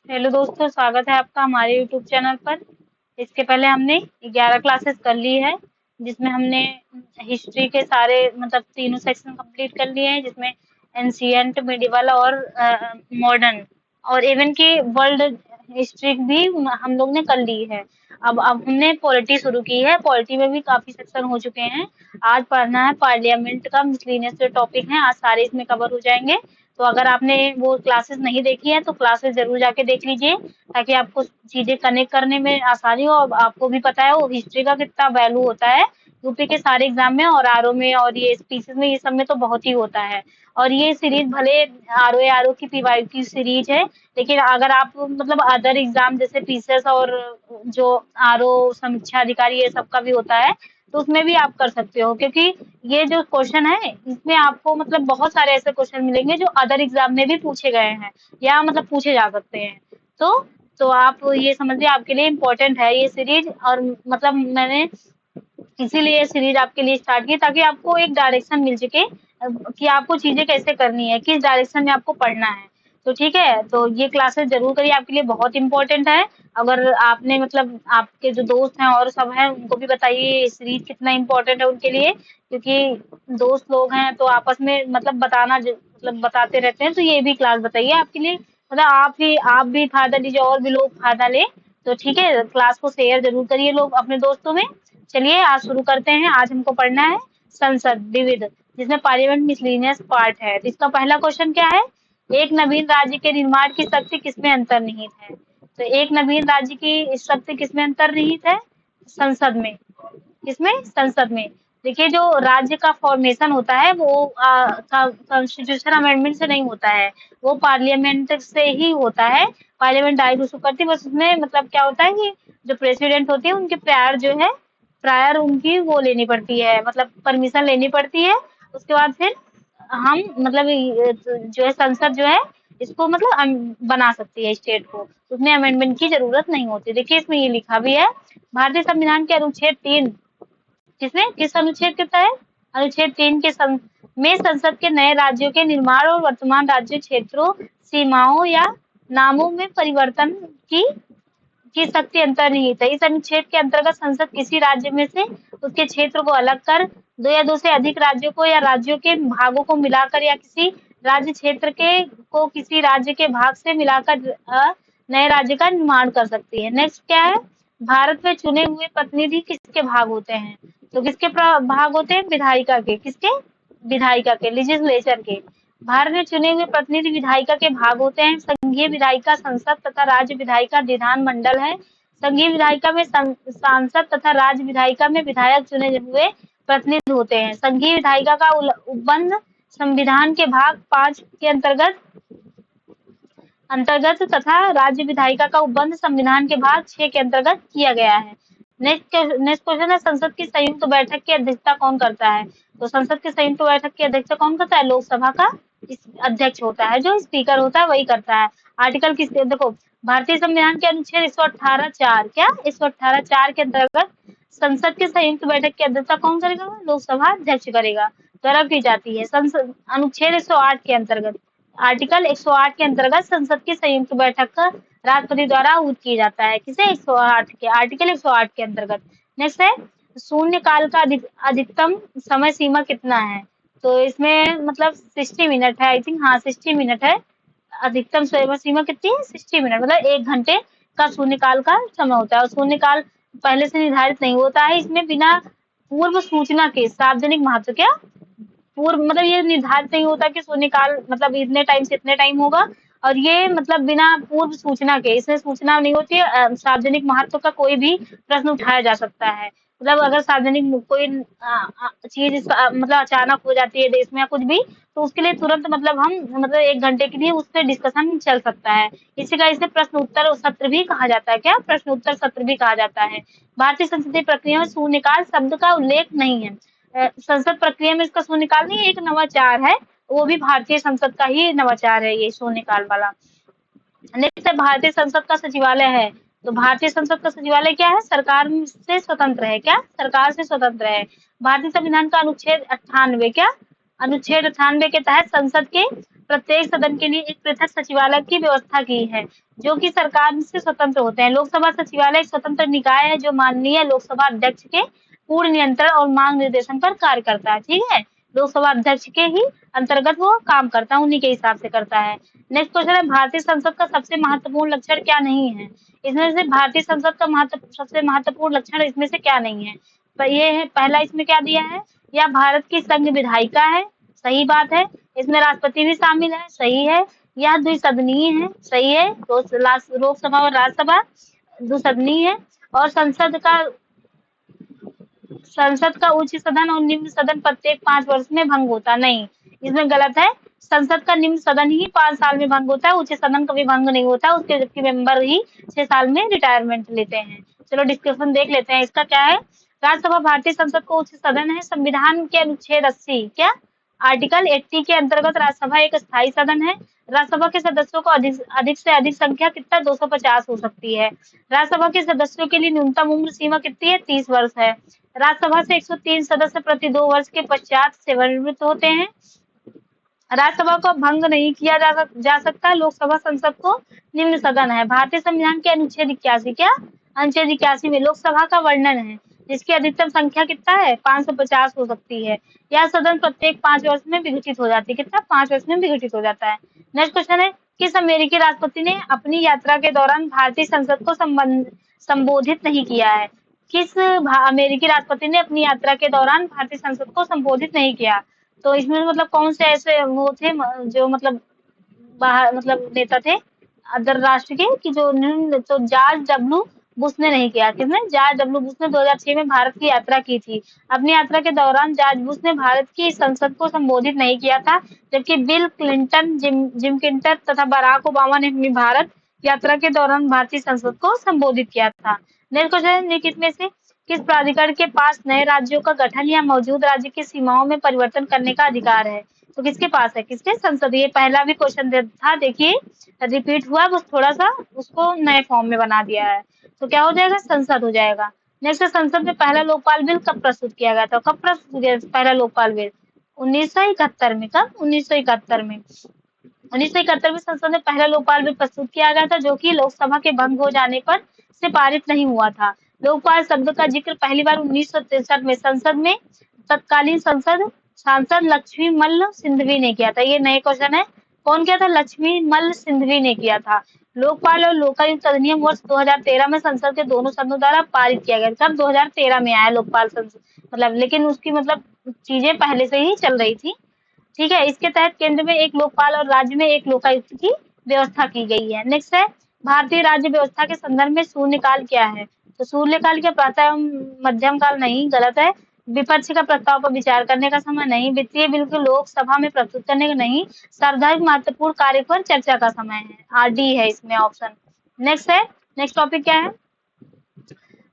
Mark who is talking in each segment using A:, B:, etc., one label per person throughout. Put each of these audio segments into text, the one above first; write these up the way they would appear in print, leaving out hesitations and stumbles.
A: Hello दोस्तों, स्वागत है आपका हमारे यूट्यूब चैनल पर। इसके पहले हमने 11 क्लासेस कर ली है, जिसमें हमने हिस्ट्री के सारे मतलब तीनों सेक्शन कंप्लीट कर लिए हैं, जिसमें एंशियंट, मिडिवल और मॉडर्न और इवन की वर्ल्ड हिस्ट्री भी हम लोग ने कर ली है। अब हमने पॉलिटी शुरू की है। पॉलिटी में भी काफी सेक्शन हो चुके हैं। आज पढ़ना है पार्लियामेंट का मिसलेनियस जो टॉपिक है, आज सारे इसमें कवर हो जाएंगे। तो अगर आपने वो क्लासेस नहीं देखी है तो क्लासेस जरूर जाके देख लीजिए, ताकि आपको चीजें कनेक्ट करने में आसानी हो। और आपको भी पता है वो हिस्ट्री का कितना वैल्यू होता है यूपी के सारे एग्जाम में और आरओ में और ये स्पीसीज में, ये सब में तो बहुत ही होता है। और ये सीरीज भले आरओ की पीवाई की सीरीज है, लेकिन अगर आप मतलब अदर एग्जाम जैसे पीसीएस और जो आरओ समीक्षा अधिकारी ये सब का भी होता है, तो उसमें भी आप कर सकते हो, क्योंकि ये जो क्वेश्चन है इसमें आपको मतलब बहुत सारे ऐसे क्वेश्चन मिलेंगे जो अदर एग्जाम में भी पूछे गए हैं या मतलब पूछे जा सकते हैं। तो तो आप ये समझिए आपके लिए इम्पोर्टेंट है ये सीरीज। और मतलब मैंने इसीलिए ये सीरीज आपके लिए स्टार्ट की, ताकि आपको एक डायरेक्शन मिल सके कि आपको चीजें कैसे करनी है, किस डायरेक्शन में आपको पढ़ना है। तो ठीक है, तो ये क्लासेस जरूर करिए, आपके लिए बहुत इंपॉर्टेंट है। अगर आपने मतलब आपके जो दोस्त हैं और सब हैं उनको भी बताइए ये सीरीज कितना इम्पोर्टेंट है उनके लिए, क्योंकि दोस्त लोग हैं तो आपस में मतलब मतलब बताते रहते हैं। तो ये भी क्लास बताइए आपके लिए, मतलब आप भी फायदा लीजिए और भी लोग फायदा ले। तो ठीक है, क्लास को शेयर जरूर करिए लोग अपने दोस्तों में। चलिए आज शुरू करते हैं। आज हमको पढ़ना है संसद विविध, जिसमें पार्लियामेंट मिसलेनियस पार्ट है। तो इसका पहला क्वेश्चन क्या है? एक नवीन राज्य के निर्माण की शक्ति किसमें अंतर्निहित है? तो एक नवीन राज्य की शक्ति किसमें अंतर्निहित है? संसद में। किसमें? संसद में। देखिए, जो राज्य का फॉर्मेशन होता है वो कॉन्स्टिट्यूशन अमेंडमेंट से नहीं होता है, वो पार्लियामेंट से ही होता है। पार्लियामेंट डायरेक्ट उसको करती है, बस उसमें मतलब क्या होता है कि जो प्रेसिडेंट होते हैं उनके प्रायर उनकी वो लेनी पड़ती है, मतलब परमिशन लेनी पड़ती है। उसके बाद फिर हम मतलब जो है संसद जो है इसको मतलब बना सकती है स्टेट को, उसमें अमेंडमेंट की जरूरत नहीं होती। देखिए इसमें ये लिखा भी है, भारतीय संविधान के अनुच्छेद 3, किसमें किस अनुच्छेद के तहत? अनुच्छेद 3 के में संसद के नए राज्यों के निर्माण और वर्तमान राज्य क्षेत्रों, सीमाओं या नामों में परिवर्तन की की शक्ति अंतर्निहित है। इस अनुच्छेद के अंतर्गत संसद किसी राज्य में से उसके क्षेत्र को अलग कर दो या दो से अधिक राज्यों को या राज्यों के भागों को मिलाकर या किसी राज्य क्षेत्र के को किसी राज्य के भाग से मिलाकर नए राज्य का निर्माण कर सकती है। नेक्स्ट क्या है? भारत में चुने हुए प्रतिनिधि किसके भाग होते हैं? तो किसके भाग होते हैं? विधायिका के। किसके? विधायिका के, लेजिस्लेचर के। भारत में चुने हुए प्रतिनिधि विधायिका के भाग होते हैं। संघीय विधायिका संसद तथा राज्य विधायिका विधानमंडल है। संघीय विधायिका में सांसद तथा राज्य विधायिका में विधायक चुने हुए प्रतिनिधि होते हैं। संघीय विधायिका का उपबंध संविधान के भाग 5 के अंतर्गत अंतर्गत तथा राज्य विधायिका का उपबंध संविधान के भाग 6 के अंतर्गत किया गया है। नेक्स्ट क्वेश्चन है, संसद की संयुक्त बैठक की अध्यक्षता कौन करता है? तो संसद की संयुक्त बैठक की अध्यक्षता कौन करता है? लोकसभा का अध्यक्ष होता है, जो स्पीकर होता है वही करता है। आर्टिकल किस देखो, भारतीय संविधान के अनुच्छेद 118(4) क्या 118(4) के अंतर्गत संसद की संयुक्त बैठक की अध्यक्षता कौन करेगा? लोकसभा अध्यक्ष करेगा, द्वारा की जाती है। संसद अनुच्छेद 108 के अंतर्गत, आर्टिकल 108 के अंतर्गत संसद की संयुक्त बैठक का राष्ट्रपति द्वारा आहूत किया जाता है। किसे? 108 के, आर्टिकल 108 के अंतर्गत। नेक्स्ट है, शून्य काल का अधिकतम समय सीमा कितना है? तो इसमें मतलब 60 मिनट है, आई थिंक, हाँ 60 मिनट है। अधिकतम समय सीमा कितनी है? 60 मिनट, मतलब 1 घंटे का शून्यकाल का समय होता है। और शून्यकाल पहले से निर्धारित नहीं होता है, इसमें बिना पूर्व सूचना के सार्वजनिक महत्व, क्या पूर्व मतलब ये निर्धारित नहीं होता कि शून्यकाल मतलब इतने टाइम से इतने टाइम होगा, और ये मतलब बिना पूर्व सूचना के, इसमें सूचना नहीं होती है। सार्वजनिक महत्व का कोई भी प्रश्न उठाया जा सकता है, मतलब अगर सार्वजनिक कोई चीज मतलब अचानक हो जाती है देश में या कुछ भी, तो उसके लिए तुरंत मतलब हम मतलब 1 घंटे के लिए उस पर डिस्कशन चल सकता है। इसी का इसे प्रश्न उत्तर सत्र भी कहा जाता है। क्या? प्रश्न उत्तर सत्र भी कहा जाता है। भारतीय संसदीय प्रक्रिया में शून्यकाल शब्द का उल्लेख नहीं है। संसद प्रक्रिया में इसका शून्यकाल नहीं, एक नवाचार है, वो भी भारतीय संसद का ही नवाचार है ये शून्यकाल वाला। नेक्स्ट है, भारतीय संसद का सचिवालय है। तो भारतीय संसद का सचिवालय क्या है? सरकार से स्वतंत्र है। क्या? सरकार से स्वतंत्र है। भारतीय संविधान का अनुच्छेद 98, क्या अनुच्छेद 98 के तहत संसद के प्रत्येक सदन के लिए एक पृथक सचिवालय की व्यवस्था की है, जो कि सरकार से स्वतंत्र होते हैं। लोकसभा सचिवालय एक स्वतंत्र निकाय है जो माननीय लोकसभा अध्यक्ष के पूर्ण नियंत्रण और मार्ग निर्देशन पर कार्य करता है। ठीक है, लोकसभा अध्यक्ष के ही अंतर्गत वो काम करता है, उन्हीं के हिसाब से करता है। नेक्स्ट क्वेश्चन है, भारतीय संसद का सबसे महत्वपूर्ण लक्षण क्या नहीं है? इसमें से भारतीय संसद का सबसे महत्वपूर्ण लक्षण इसमें से क्या नहीं है? तो ये है पहला, इसमें क्या दिया है, या भारत की संघ विधायिका है, सही बात है। इसमें राष्ट्रपति भी शामिल है, सही है। यह द्विसदनीय है, सही है। लोकसभा और राज्यसभा द्विसदनीय है। और संसद का उच्च सदन और निम्न सदन प्रत्येक 5 वर्ष में भंग होता नहीं, इसमें गलत है। संसद का निम्न सदन ही 5 साल में भंग होता है, उच्च सदन कभी भंग नहीं होता, उसके जबकि मेंबर ही 6 साल में रिटायरमेंट लेते हैं। चलो डिस्कशन देख लेते हैं, इसका क्या है। राज्यसभा भारतीय संसद का उच्च सदन है। संविधान के अनुच्छेद 80 क्या आर्टिकल 80 के अंतर्गत राज्यसभा एक स्थायी सदन है। राज्यसभा के सदस्यों को अधिक से अधिक संख्या कितना 250 हो सकती है। राज्यसभा के सदस्यों के लिए न्यूनतम उम्र सीमा कितनी है, 30 वर्ष है। राज्यसभा से 103 सदस्य प्रति 2 वर्ष के पश्चात सेवानिवृत्त होते हैं। राज्यसभा को भंग नहीं किया जा सकता। लोकसभा संसद को निम्न सदन है। भारतीय संविधान के अनुच्छेद 81 क्या अनुच्छेद 81 में लोकसभा का वर्णन है, जिसकी अधिकतम संख्या कितना है, 550 हो सकती है। यह सदन प्रत्येक 5 वर्ष में विघटित हो जाती है, कितना 5 वर्ष में विघटित हो जाता है। नेक्स्ट क्वेश्चन है, किस अमेरिकी राष्ट्रपति ने अपनी यात्रा के दौरान भारतीय संसद को संबोधित नहीं किया है? किस अमेरिकी राष्ट्रपति ने अपनी यात्रा के दौरान भारतीय संसद को संबोधित नहीं किया? तो इसमें मतलब कौन से ऐसे वो थे जो मतलब बाहर मतलब नेता थे अदर राष्ट्र के, कि जो तो जॉर्ज डब्ल्यू बुश ने नहीं किया। किसने? जॉर्ज डब्ल्यू बुश ने 2006 में भारत की यात्रा की थी। अपनी यात्रा के दौरान जॉर्ज बुश ने भारत की संसद को संबोधित नहीं किया था, जबकि बिल क्लिंटन, जिम क्लिंटन तथा बराक ओबामा ने अपनी भारत यात्रा के दौरान भारतीय संसद को संबोधित किया था। नेक्स्ट क्वेश्चन, निम्नलिखित में से किस प्राधिकरण के पास नए राज्यों का गठन या मौजूद राज्य की सीमाओं में परिवर्तन करने का अधिकार है? तो किसके पास है, किसके? संसद। ये पहला भी क्वेश्चन था, देखिए रिपीट हुआ, बस थोड़ा सा उसको नए फॉर्म में बना दिया है। तो क्या हो जाएगा, संसद हो जाएगा। नेक्स्ट, संसद में पहला लोकपाल बिल कब प्रस्तुत किया गया था? कब प्रस्तुत किया पहला लोकपाल बिल? 1971 में। कब? 1971 में। 1971 में संसद में पहला लोकपाल बिल प्रस्तुत किया गया था, जो कि लोकसभा के भंग हो जाने पर से पारित नहीं हुआ था। लोकपाल शब्द का जिक्र पहली बार 1963 में संसद में तत्कालीन सांसद लक्ष्मी मल्ल सिंघवी ने किया था। ये नए क्वेश्चन है, कौन किया था? लक्ष्मी मल्ल सिंघवी ने किया था। लोकपाल और लोकायुक्त अधिनियम वर्ष 2013 में संसद के दोनों सदनों द्वारा पारित किया गया। कब? 2013 में आया लोकपाल मतलब, लेकिन उसकी मतलब चीजें पहले से ही चल रही थी। ठीक है, इसके तहत केंद्र में एक लोकपाल और राज्य में एक लोकायुक्त की व्यवस्था की गई है। नेक्स्ट है, भारतीय राज्य व्यवस्था के संदर्भ में शून्यकाल क्या है? तो शून्यकाल क्या प्रातः एवं मध्यम काल? नहीं, गलत है। विपक्ष का प्रस्ताव पर विचार करने का समय? नहीं। वित्तीय बिल को लोकसभा में प्रस्तुत करने का? नहीं। सर्वाधिक महत्वपूर्ण कार्य पर चर्चा का समय है, आरडी है इसमें ऑप्शन। नेक्स्ट है, नेक्स्ट टॉपिक क्या है,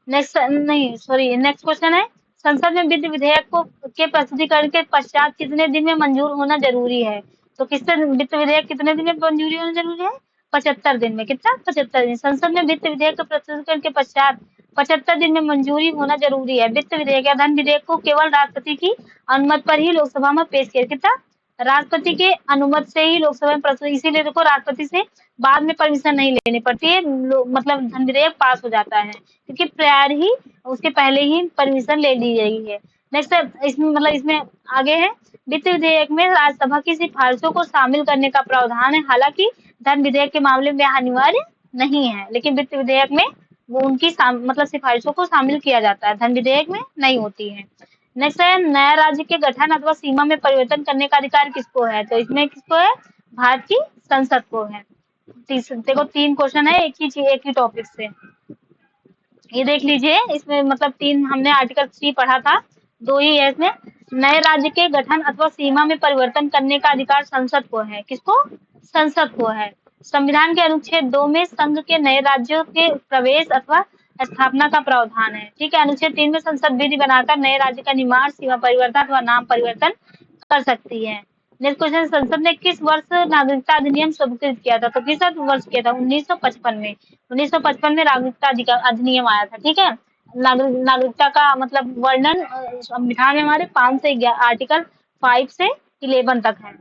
A: नेक्स्ट नहीं सॉरी नेक्स्ट क्वेश्चन है, संसद में वित्त विधेयक को के प्रस्तुतिकरण के पश्चात कितने दिन में मंजूर होना जरूरी है? तो किससे वित्त विधेयक कितने दिन में मंजूरी होना जरूरी है? 75 दिन में। कितना? 75 दिन। संसद में वित्त विधेयक के प्रस्तुतिकरण के पश्चात 75 दिन में मंजूरी होना जरूरी है। वित्त विधेयक या धन विधेयक को केवल राष्ट्रपति की अनुमति पर ही लोकसभा में पेश किया। कितना? राष्ट्रपति के अनुमति से ही लोकसभा में प्रस्तुत, इसीलिए देखो राष्ट्रपति से बाद में परमिशन नहीं लेनी पड़ती है, मतलब धन विधेयक पास हो जाता है, क्योंकि प्रायर ही उसके पहले ही परमिशन ले ली गई है। नेक्स्ट इसमें मतलब इसमें आगे है, वित्त विधेयक में राज्यसभा की सिफारिशों को शामिल करने का प्रावधान है। हालांकि धन विधेयक के मामले में अनिवार्य नहीं है, लेकिन वित्त विधेयक में वो उनकी मतलब सिफारिशों को शामिल किया जाता है, धन विधेयक में नहीं होती है। नेक्स्ट है, नया राज्य के गठन अथवा सीमा में परिवर्तन करने का अधिकार किसको है? तो इसमें किसको है? भारत की संसद को है। देखो 3 क्वेश्चन है एक ही टॉपिक से, ये देख लीजिए। इसमें मतलब 3 हमने आर्टिकल 3 पढ़ा था, 2 ही है इसमें। नए राज्य के गठन अथवा सीमा में परिवर्तन करने का अधिकार संसद को है। किसको? संसद को है। संविधान के अनुच्छेद 2 में संघ के नए राज्यों के प्रवेश अथवा स्थापना का प्रावधान है। ठीक है, अनुच्छेद 3 में संसद विधि बनाकर नए राज्य का निर्माण, सीमा परिवर्तन अथवा नाम परिवर्तन कर सकती है। नेक्स्ट क्वेश्चन, संसद ने किस वर्ष नागरिकता अधिनियम स्वीकृत किया था? तो किस वर्ष किया था? 1955 में। 1955 में नागरिकता अधिनियम आया था। ठीक है, नागरिकता का मतलब वर्णन संविधान में हमारे 5 से आर्टिकल 5 से 11 तक है।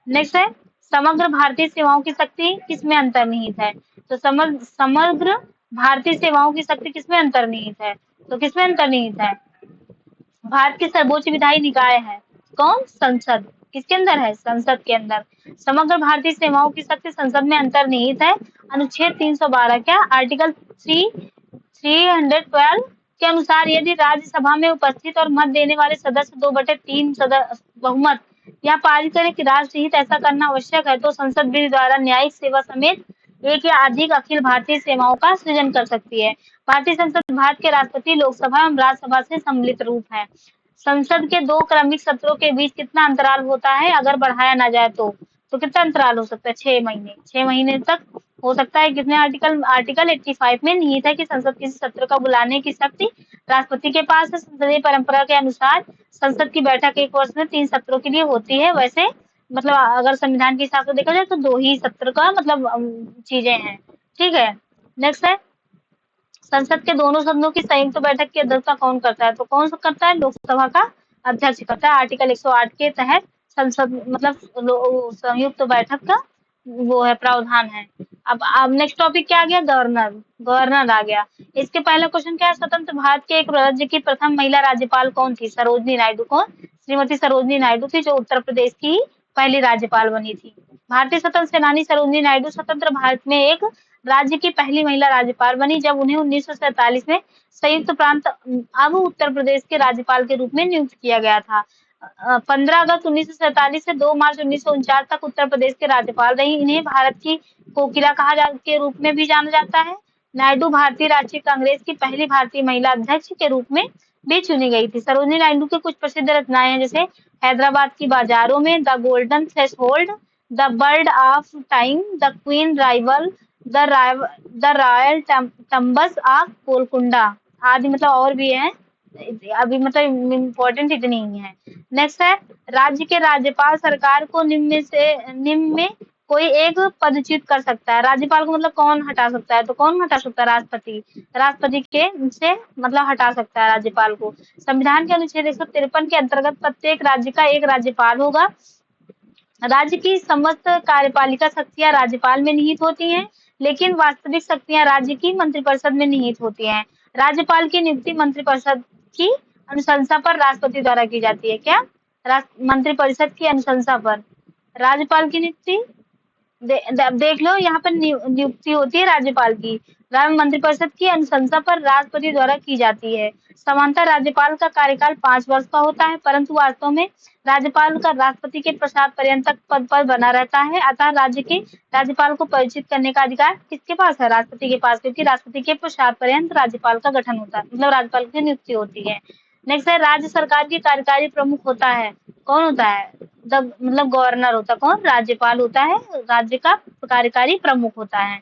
A: नेक्स्ट है, समग्र भारतीय सेवाओं की शक्ति किसमें अंतर्निहित है? तो समग्र भारतीय सेवाओं की शक्ति किसमें अंतर्निहित है? तो किसमें अंतर्निहित है? भारत की सर्वोच्च विधायी निकाय है कौन? संसद। किसके अंदर है? संसद के अंदर। समग्र भारतीय सेवाओं की शक्ति संसद में अंतर्निहित है। अनुच्छेद 312 क्या? आर्टिकल 312 के अनुसार यदि राज्यसभा में उपस्थित और मत देने वाले सदस्य 2/3 बहुमत यह पारित करें कि राष्ट्रहित ऐसा करना आवश्यक है तो संसद विधि द्वारा न्यायिक सेवा समेत एक या अधिक अखिल भारतीय सेवाओं का सृजन कर सकती है। भारतीय संसद भारत के राष्ट्रपति, लोकसभा एवं राज्यसभा से सम्मिलित रूप है। संसद के 2 क्रमिक सत्रों के बीच कितना अंतराल होता है अगर बढ़ाया ना जाए तो कितना अंतराल हो सकता है? 6 महीने। 6 महीने तक हो सकता है। कितने आर्टिकल 85 में निहित है कि संसद किसी सत्र का बुलाने की शक्ति राष्ट्रपति के पास है। संसदीय परंपरा के अनुसार संसद की बैठक 1 वर्ष में 3 सत्रों के लिए होती है। वैसे मतलब अगर संविधान के हिसाब से देखा जाए तो 2 ही सत्र का मतलब चीजें हैं। ठीक है। नेक्स्ट है, संसद के दोनों सदनों की संयुक्त बैठक की अध्यक्षता कौन करता है? तो कौन करता है? लोकसभा का अध्यक्ष करता है। आर्टिकल 108 के तहत संसद मतलब संयुक्त बैठक का वो है, प्रावधान है। अब नेक्स्ट टॉपिक क्या आ गया? गवर्नर। गवर्नर आ गया। इसके पहला क्वेश्चन क्या है? स्वतंत्र भारत के एक राज्य की प्रथम महिला राज्यपाल कौन थी? सरोजनी नायडू। कौन? श्रीमती सरोजनी नायडू थी, जो उत्तर प्रदेश की पहली राज्यपाल बनी थी। भारतीय स्वतंत्र सेनानी सरोजनी नायडू स्वतंत्र भारत में एक राज्य की पहली महिला राज्यपाल बनी जब उन्हें 1947 में संयुक्त प्रांत अब उत्तर प्रदेश के राज्यपाल के रूप में नियुक्त किया गया था। 15 अगस्त 1947 से 2 मार्च 1949 तक उत्तर प्रदेश के राज्यपाल रही। इन्हें भारत की कोकिला के रूप में भी जाना जाता है। नायडू भारतीय राष्ट्रीय कांग्रेस की पहली भारतीय महिला अध्यक्ष के रूप में भी चुनी गई थी। सरोजनी नायडू के कुछ प्रसिद्ध रचनाएं हैं, जैसे हैदराबाद की बाजारों में, the golden threshold, the bird of time, the queen rival, the royal tombs of Golconda आदि, मतलब और भी है। अभी मतलब इम्पोर्टेंट इतनी ही है। नेक्स्ट है, राज्य के राज्यपाल सरकार को निम्न में कोई एक पदच्युत कर सकता है। राज्यपाल को मतलब कौन हटा सकता है? तो कौन हटा सकता है? राष्ट्रपति। राष्ट्रपति के से मतलब हटा सकता है राज्यपाल को। संविधान के अनुच्छेद 153 के अंतर्गत प्रत्येक राज्य का एक राज्यपाल होगा। राज्य की समस्त कार्यपालिका शक्तियां राज्यपाल में निहित होती हैं, लेकिन वास्तविक शक्तियां राज्य की मंत्रिपरिषद में निहित होती हैं। राज्यपाल की नियुक्ति मंत्रिपरिषद की अनुशंसा पर राष्ट्रपति द्वारा की जाती है। क्या? मंत्रिपरिषद की अनुशंसा पर राज्यपाल की नियुक्ति देख लो, यहाँ पर नियुक्ति होती है राज्यपाल की, मंत्रिपरिषद की अनुशंसा पर राष्ट्रपति द्वारा की जाती है। समांतर राज्यपाल का कार्यकाल 5 वर्ष का होता है, परंतु वास्तव में राज्यपाल का राष्ट्रपति के प्रसाद पर्यंत तक पद पर बना रहता है। अतः राज्य के राज्यपाल को परिचित करने का अधिकार किसके पास है? राष्ट्रपति के पास, क्योंकि राष्ट्रपति के प्रसाद पर्यंत राज्यपाल का गठन होता है, मतलब राज्यपाल की नियुक्ति होती है। नेक्स्ट है, राज्य सरकार की कार्यकारी प्रमुख होता है। कौन होता है? मतलब गवर्नर होता है। कौन? राज्यपाल होता है, राज्य का कार्यकारी प्रमुख होता है।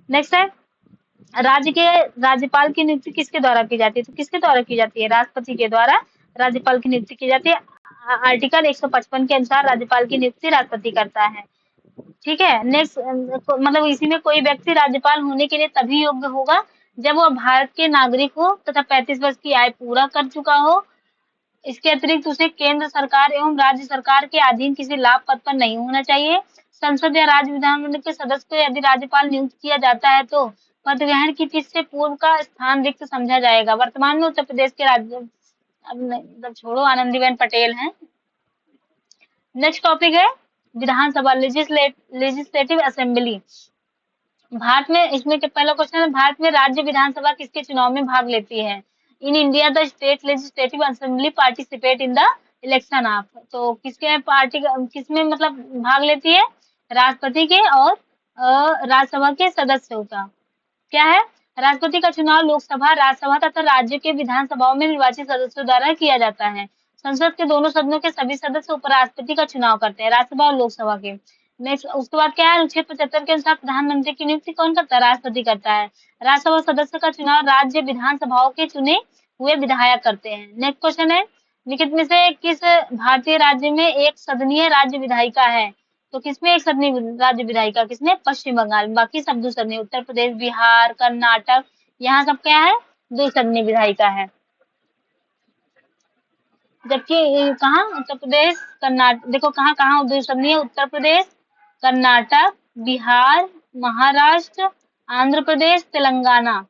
A: नेक्स्ट है, राज्य के राज्यपाल की नियुक्ति किसके द्वारा की जाती है? तो किसके द्वारा की जाती है? राष्ट्रपति के द्वारा राज्यपाल की नियुक्ति की जाती है। आर्टिकल 155 के अनुसार राज्यपाल की नियुक्ति राष्ट्रपति करता है। ठीक है। नेक्स्ट मतलब इसी में कोई व्यक्ति राज्यपाल होने के लिए तभी योग्य होगा जब वह भारत के नागरिक हो तथा 35 वर्ष की आयु पूरा कर चुका हो। इसके अतिरिक्त उसे केंद्र सरकार एवं राज्य सरकार के अधीन किसी लाभ पद पर नहीं होना चाहिए। संसद या राज्य विधानमंडल के सदस्य को यदि राज्यपाल नियुक्त किया जाता है तो पद ग्रहण की तिथि से पूर्व का स्थान रिक्त समझा जाएगा। वर्तमान में उत्तर प्रदेश के राज्य अब छोड़ो, आनंदीबेन पटेल हैं। नेक्स्ट टॉपिक है विधानसभा, लेजिस्लेटिव असेंबली। भारत में इसमें पहला क्वेश्चन है, भारत में राज्य विधानसभा किसके चुनाव में भाग लेती है? In India the state legislative assembly participate in the election of. तो किसके पार्टी किसमें मतलब भाग लेती है? राष्ट्रपति के और राज्यसभा के सदस्यों का। क्या है? राष्ट्रपति का चुनाव लोकसभा, राज्यसभा तथा राज्य के विधानसभाओं में निर्वाचित सदस्यों द्वारा किया जाता है। संसद के दोनों सदनों के सभी सदस्य उपराष्ट्रपति का चुनाव करते हैं, राज्यसभा और लोकसभा के। नेक्स्ट उसके बाद क्या है? अनुच्छेद 75 के अनुसार प्रधानमंत्री की नियुक्ति कौन करता है? राष्ट्रपति करता है। राज्यसभा सदस्य का चुनाव राज्य विधानसभाओं के चुने हुए विधायक करते हैं। नेक्स्ट क्वेश्चन है, निम्नलिखित में से किस भारतीय राज्य में एक सदनीय राज्य विधायिका है? तो किसमें एक सदनीय राज्य विधायिका? किसने? पश्चिम बंगाल। बाकी सब दूसदनीय, उत्तर प्रदेश, बिहार, कर्नाटक, यहाँ सब क्या है? द्विसदनीय विधायिका है। जबकि कहाँ? उत्तर प्रदेश, कर्नाटक, देखो कहाँ कहाँ द्विसदनीय, उत्तर प्रदेश, कर्नाटक, बिहार, महाराष्ट्र, आंध्र प्रदेश, तेलंगाना।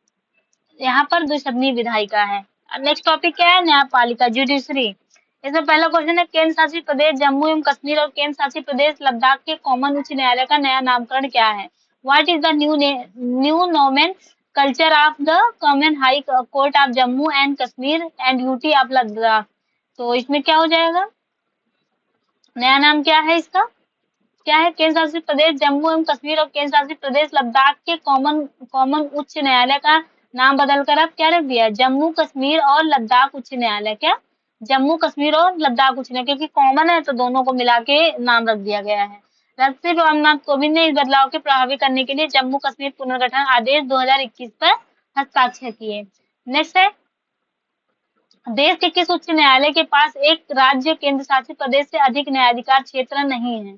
A: यहाँ पर द्विसदनीय विधायिका है। नेक्स्ट टॉपिक क्या है? न्यायपालिका, जुडिशरी। इसमें पहला क्वेश्चन है, केंद्र शासित प्रदेश जम्मू एवं कश्मीर और केंद्र शासित प्रदेश लद्दाख के कॉमन उच्च न्यायालय का नया नामकरण क्या है? What is the new नोमेन culture of the common high court of Jammu and Kashmir and UT of Ladakh? तो इसमें क्या हो जाएगा? नया नाम क्या है इसका? क्या है? केंद्र शासित प्रदेश जम्मू एवं कश्मीर और केंद्र शासित प्रदेश लद्दाख के कॉमन कॉमन उच्च न्यायालय का नाम बदलकर अब क्या रख दिया? जम्मू कश्मीर और लद्दाख उच्च न्यायालय। क्या? जम्मू कश्मीर और लद्दाख उच्च न्यायालय, क्योंकि कॉमन है तो दोनों को मिला के नाम रख दिया गया है। राष्ट्रपति रामनाथ कोविंद ने इस बदलाव के प्रभावी करने के लिए जम्मू कश्मीर पुनर्गठन आदेश 2021 पर हस्ताक्षर किए। नेक्स्ट है, देश के किस उच्च न्यायालय के पास एक राज्य केंद्र शासित प्रदेश से अधिक न्यायाधिकार क्षेत्र नहीं है?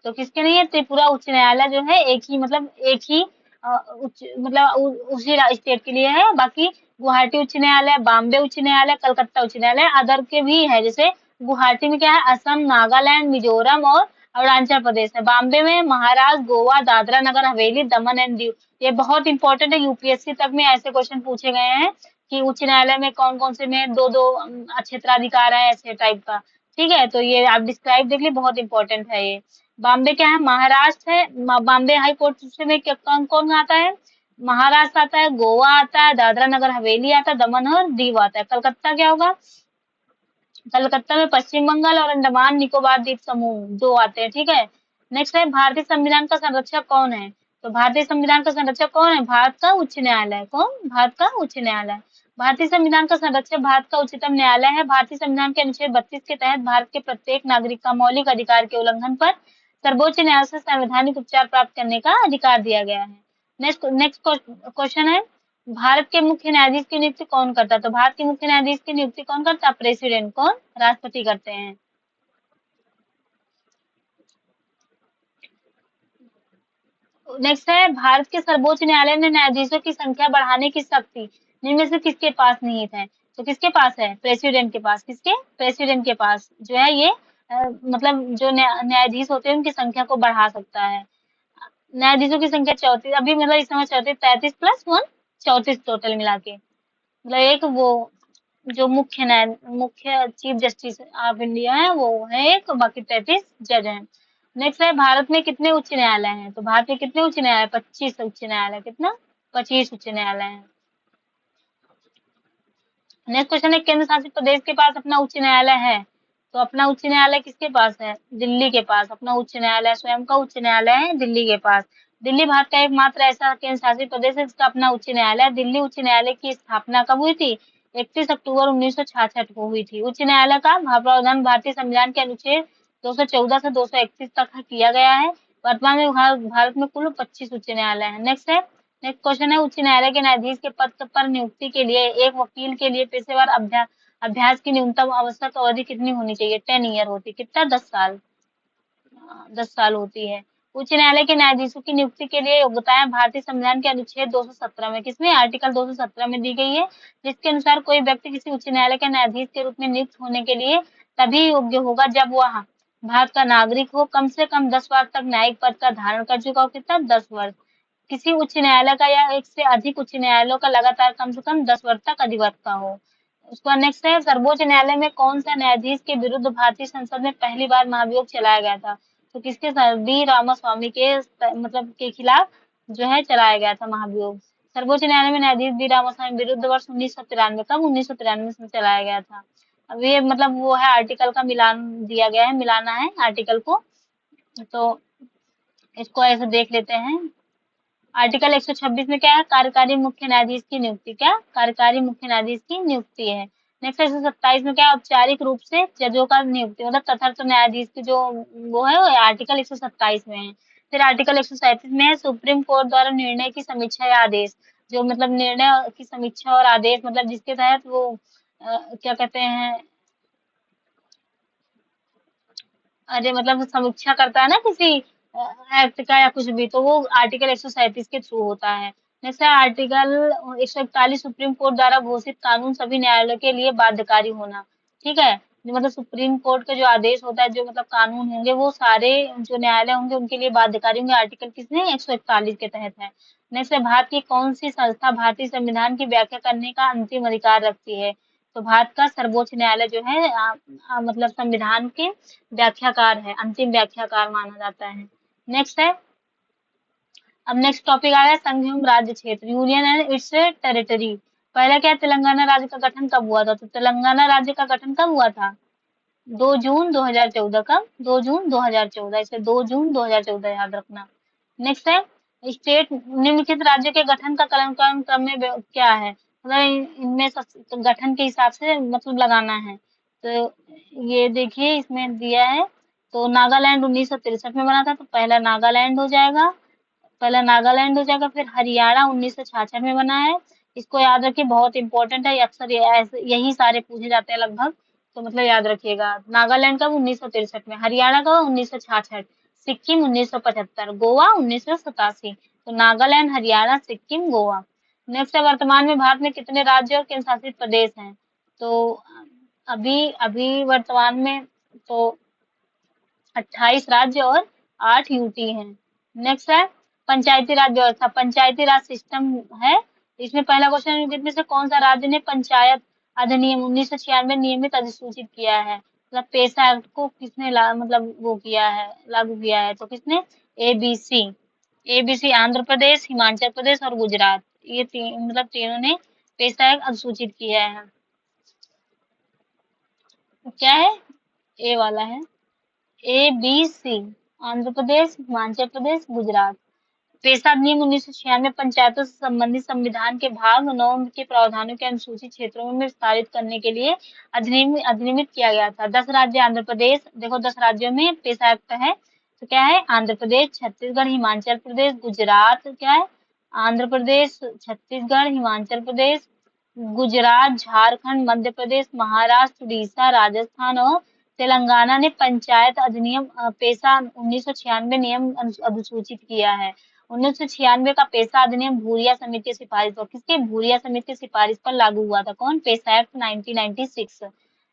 A: तो किसके नहीं है? त्रिपुरा उच्च न्यायालय जो है एक ही मतलब एक ही उच्च मतलब उसी स्टेट के लिए है। बाकी गुवाहाटी उच्च न्यायालय, बॉम्बे उच्च न्यायालय, कलकत्ता उच्च न्यायालय अदर के भी है। जैसे गुवाहाटी में क्या है? असम, नागालैंड, मिजोरम और अरुणाचल प्रदेश है। बॉम्बे में महाराष्ट्र, गोवा, दादरा नगर हवेली, दमन एंड दीव। ये बहुत इंपॉर्टेंट है, यूपीएससी तक में ऐसे क्वेश्चन पूछे गए हैं कि उच्च न्यायालय में कौन कौन से में दो दो क्षेत्राधिकार है, ऐसे टाइप का। ठीक है, तो ये आप डिस्क्राइब देख लीजिए, बहुत इंपॉर्टेंट है ये। बॉम्बे क्या है? महाराष्ट्र है। बॉम्बे हाई कोर्ट में कौन कौन आता है? महाराष्ट्र आता है, गोवा आता है, दादरा नगर हवेली आता है, दमन और दीव आता है। कलकत्ता क्या होगा? कलकत्ता में पश्चिम बंगाल और अंडमान निकोबार द्वीप समूह दो आते हैं। ठीक है। नेक्स्ट है, भारतीय संविधान का संरक्षक कौन है? तो भारतीय संविधान का संरक्षक कौन है? भारत का उच्च न्यायालय। कौन? भारत का उच्च न्यायालय। भारतीय संविधान का संरक्षक भारत का उच्चतम न्यायालय है। भारतीय संविधान के अनुच्छेद 32 के तहत भारत के प्रत्येक नागरिक का मौलिक अधिकार के उल्लंघन पर सर्वोच्च न्यायालय से संवैधानिक उपचार प्राप्त करने का अधिकार दिया गया है। नेक्स्ट नेक्स्ट क्वेश्चन है, भारत के मुख्य न्यायाधीश की नियुक्ति कौन करता है? तो भारत के मुख्य न्यायाधीश की नियुक्ति कौन करता है? प्रेसिडेंट। कौन? राष्ट्रपति करते हैं। नेक्स्ट है, भारत के सर्वोच्च न्यायालय ने न्यायाधीशों की संख्या बढ़ाने की शक्ति इनमें से किसके पास निहित है? तो किसके पास है? प्रेसिडेंट के पास। किसके? प्रेसिडेंट के पास जो है ये मतलब जो न्यायाधीश होते हैं उनकी संख्या को बढ़ा सकता है। न्यायाधीशों की संख्या 34 अभी मतलब इस समय 34, 33 प्लस 1 34 टोटल मिला के। मतलब एक वो जो मुख्य चीफ जस्टिस ऑफ इंडिया है वो है एक, बाकी 33 जज हैं। नेक्स्ट है, भारत में कितने उच्च न्यायालय हैं? तो भारत में कितने उच्च न्यायालय? 25 उच्च न्यायालय। कितना? 25 उच्च न्यायालय हैं। नेक्स्ट क्वेश्चन है, केंद्र शासित प्रदेश के पास अपना उच्च न्यायालय है? तो अपना उच्च न्यायालय किसके पास है? दिल्ली के पास अपना उच्च न्यायालय, स्वयं का उच्च न्यायालय है दिल्ली के पास। दिल्ली भारत का एकमात्र ऐसा केंद्र शासित प्रदेश है जिसका अपना उच्च न्यायालय है। दिल्ली उच्च न्यायालय की स्थापना कब हुई थी? 31 अक्टूबर 1966 को हुई थी। उच्च न्यायालय का प्रावधान भारतीय संविधान के अनुच्छेद 214 से 231 तक किया गया है। वर्तमान में भारत में कुल 25 उच्च न्यायालय है। नेक्स्ट है, नेक्स्ट क्वेश्चन है, उच्च न्यायालय के न्यायाधीश के पद पर नियुक्ति के लिए एक वकील के लिए पेशेवर अभ्यास की न्यूनतम आवश्यक अवधि कितनी होनी चाहिए? 10 ईयर होती। कितना? 10 साल। 10 साल होती है। उच्च न्यायालय के न्यायाधीशों की नियुक्ति के लिए योग्यताएं भारतीय संविधान के अनुच्छेद 217 में, किसमें? आर्टिकल 217 में दी गई है, जिसके अनुसार कोई व्यक्ति किसी उच्च न्यायालय के न्यायाधीश के रूप में नियुक्त होने के लिए तभी योग्य होगा जब वह भारत का नागरिक हो, कम से कम 10 वर्ष तक न्यायिक पद का धारण कर चुका हो। कितना? 10 वर्ष। किसी उच्च न्यायालय का या एक से अधिक उच्च न्यायालयों का लगातार कम से कम 10 वर्ष तक अधिवक्ता हो। उसका नेक्स्ट है, सर्वोच्च न्यायालय में कौन सा न्यायाधीश के विरुद्ध भारतीय संसद में पहली बार महाभियोग चलाया गया था? तो किसके साथ? बी रामास्वामी के मतलब के खिलाफ जो है चलाया गया था महाभियोग। सर्वोच्च न्यायालय में न्यायाधीश बी रामास्वामी विरुद्ध वर्ष 1993 कब? 1993 में चलाया गया था। अब ये मतलब वो है आर्टिकल का मिलान दिया गया है, मिलाना है आर्टिकल को, तो इसको ऐसे देख लेते हैं। आर्टिकल 126 में क्या है? कार्यकारी मुख्य न्यायाधीश की नियुक्ति। क्या? कार्यकारी मुख्य न्यायाधीश की नियुक्ति है। नेक्स्ट 127 में क्या? औपचारिक रूप से जजों का नियुक्ति, मतलब तथार्थ न्यायाधीश की जो वो है वो आर्टिकल 127 में है। फिर आर्टिकल 137 में है सुप्रीम कोर्ट द्वारा निर्णय की समीक्षा या आदेश, जो मतलब निर्णय की समीक्षा और आदेश मतलब जिसके तहत वो क्या कहते हैं, अरे मतलब समीक्षा करता है ना किसी एक्ट का या कुछ भी, तो वो आर्टिकल 137 के थ्रू होता है। जैसे आर्टिकल 141 सुप्रीम कोर्ट द्वारा घोषित कानून सभी न्यायालयों के लिए बाध्यकारी होना। ठीक है। मतलब सुप्रीम कोर्ट का जो आदेश होता है, जो मतलब कानून होंगे, वो सारे जो न्यायालय होंगे उनके लिए बाध्यकारी होंगे। आर्टिकल किसने 141 के तहत है। नेक्स्ट है, भारत की कौन सी संस्था भारतीय संविधान की व्याख्या करने का अंतिम अधिकार रखती है। तो भारत का सर्वोच्च न्यायालय जो है मतलब संविधान के व्याख्याकार है, अंतिम व्याख्याकार माना जाता है। नेक्स्ट है, अब नेक्स्ट टॉपिक आ गया संघ एवं राज्य क्षेत्र, यूनियन एंड इट्स टेरिटरी। पहला क्या है, तेलंगाना राज्य का गठन कब हुआ था। तो तेलंगाना राज्य का गठन कब हुआ था, 2 जून 2014। कब, 2 जून 2014, इसे 2 जून 2014 याद रखना। नेक्स्ट है, स्टेट निम्नलिखित राज्य के गठन का क्रम में क्या है, मतलब इनमें गठन के हिसाब से मतलब लगाना है। तो ये देखिए इसमें दिया है, तो नागालैंड 1963 में बना था, तो पहला नागालैंड हो जाएगा, पहला नागालैंड हो जाएगा। फिर हरियाणा 1966 में बना है, इसको याद रखिए, बहुत इंपॉर्टेंट है, ये अक्सर यही सारे पूछे जाते हैं लगभग, तो मतलब याद रखिएगा। नागालैंड का 1963 में, हरियाणा का 1966, सिक्किम 1975, गोवा 1987। तो नागालैंड, हरियाणा, सिक्किम, गोवा। नेक्स्ट है, वर्तमान में भारत में कितने राज्य और केंद्र शासित प्रदेश हैं। तो अभी अभी वर्तमान में तो 28 राज्य और 8 यूटी हैं। नेक्स्ट है, पंचायती राज व्यवस्था, पंचायती राज सिस्टम है। इसमें पहला क्वेश्चन, जिनमें से कौन सा राज्य ने पंचायत अधिनियम 1996 नियमित अधिसूचित किया है। मतलब पेशा एक्ट को किसने मतलब वो किया है, लागू किया है, तो किसने, एबीसी। एबीसी आंध्र प्रदेश, हिमाचल प्रदेश और गुजरात, ये मतलब तीनों ने पेशा एक्ट अधिसूचित किया है। क्या है, ए वाला है, A B C, Andhra Pradesh, Himachal Pradesh, Gujarat. पेशा अधिनियम 1996 पंचायतों से संबंधित संविधान के भाग 9 के प्रावधानों के अनुसूचित क्षेत्रों में विस्तारित करने के लिए अधिनियमित किया गया था। 10 राज्य आंध्र प्रदेश, देखो 10 राज्यों में पेशा एक्ट है, तो क्या है, आंध्र प्रदेश, छत्तीसगढ़, हिमाचल प्रदेश, गुजरात, क्या है, आंध्र प्रदेश, छत्तीसगढ़, हिमाचल प्रदेश, गुजरात, झारखंड, मध्य प्रदेश, महाराष्ट्र, उड़ीसा, राजस्थान और तेलंगाना ने पंचायत अधिनियम पेशा 1996 नियम अधिसूचित किया है। 1996 का पेशा अधिनियम भूरिया समिति की सिफारिश पर, किसके, भूरिया समिति की सिफारिश पर लागू हुआ था। कौन, पेशा एक्ट 1996।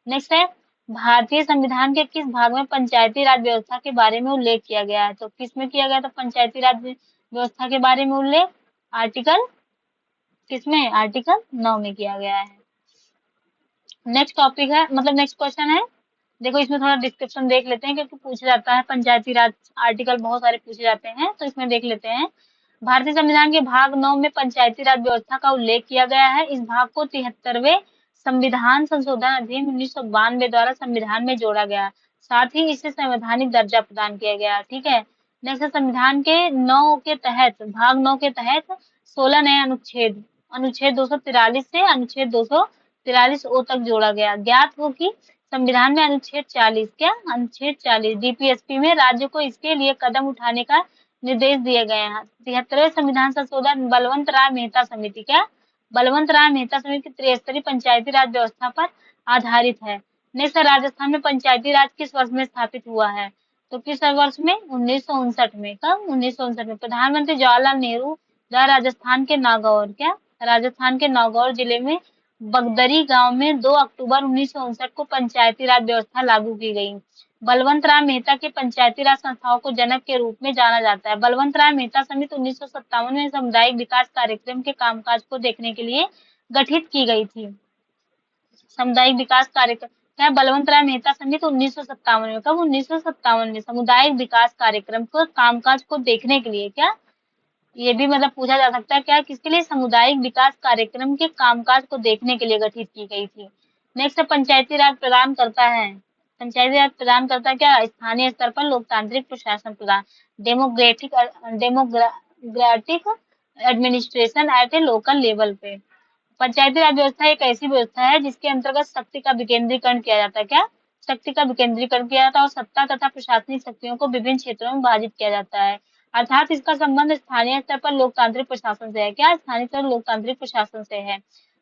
A: नेक्स्ट है, भारतीय संविधान के किस भाग में पंचायती राज व्यवस्था के बारे में उल्लेख किया गया है। तो किस में किया गया था पंचायती राज व्यवस्था के बारे में उल्लेख, आर्टिकल किसमें, आर्टिकल 9 में किया गया है। नेक्स्ट टॉपिक है, मतलब नेक्स्ट क्वेश्चन है, देखो इसमें थोड़ा डिस्क्रिप्शन देख लेते हैं, क्योंकि पूछा जाता है पंचायती राज आर्टिकल बहुत सारे पूछे जाते हैं, तो इसमें देख लेते हैं। भारतीय संविधान के भाग 9 में पंचायती राज व्यवस्था का उल्लेख किया गया है। इस भाग को 73वें संविधान संशोधन अधिनियम 1992 द्वारा संविधान में जोड़ा गया, साथ ही इसे संवैधानिक दर्जा प्रदान किया गया। ठीक है, नेक्स्ट, संविधान के 9 के तहत, भाग 9 के तहत 16 नए अनुच्छेद, अनुच्छेद 243 से अनुच्छेद 243 ओ तक जोड़ा गया। ज्ञात हो कि संविधान में अनुच्छेद 40, क्या, अनुच्छेद 40 डीपीएसपी में राज्य को इसके लिए कदम उठाने का निर्देश दिए गए हैं। 73वें संविधान संशोधन बलवंत राय मेहता समिति, क्या, बलवंत राय मेहता समिति की त्रिस्तरीय पंचायती राज व्यवस्था पर आधारित है। नेक्स्ट, राजस्थान में पंचायती राज किस वर्ष में स्थापित हुआ है। तो किस वर्ष में, 1959 में। कब, 1959 में। प्रधानमंत्री जवाहरलाल नेहरू द्वारा राजस्थान के नागौर, क्या, राजस्थान के नागौर जिले में बगदरी गांव में 2 अक्टूबर 1959 को पंचायती राज व्यवस्था लागू की गई। बलवंत राय मेहता के पंचायती राज संस्थाओं को जनक के रूप में जाना जाता है। बलवंत राय मेहता समिति 1957 में सामुदायिक विकास कार्यक्रम के कामकाज को देखने के लिए गठित की गई थी। सामुदायिक विकास कार्यक्रम, क्या, बलवंत राय मेहता समिति 1957 में। कब, 1957 में सामुदायिक विकास कार्यक्रम को कामकाज को देखने के लिए, क्या, ये भी मतलब पूछा जा सकता है, क्या, किसके लिए, सामुदायिक विकास कार्यक्रम के कामकाज को देखने के लिए गठित की गई थी। नेक्स्ट, पंचायती राज प्रदान करता है, पंचायती राज प्रदान करता है, क्या, स्थानीय स्तर पर लोकतांत्रिक प्रशासन प्रदान, democratic administration at a local level पे। पंचायती राज व्यवस्था एक ऐसी व्यवस्था है जिसके अंतर्गत शक्ति का विकेंद्रीकरण किया जाता है, क्या, शक्ति का विकेंद्रीकरण किया जाता है और सत्ता तथा प्रशासनिक शक्तियों को विभिन्न क्षेत्रों में विभाजित किया जाता है। अर्थात इसका संबंध स्थानीय स्तर पर लोकतांत्रिक प्रशासन से है, क्या, स्थानीय स्तर लोकतांत्रिक प्रशासन से है।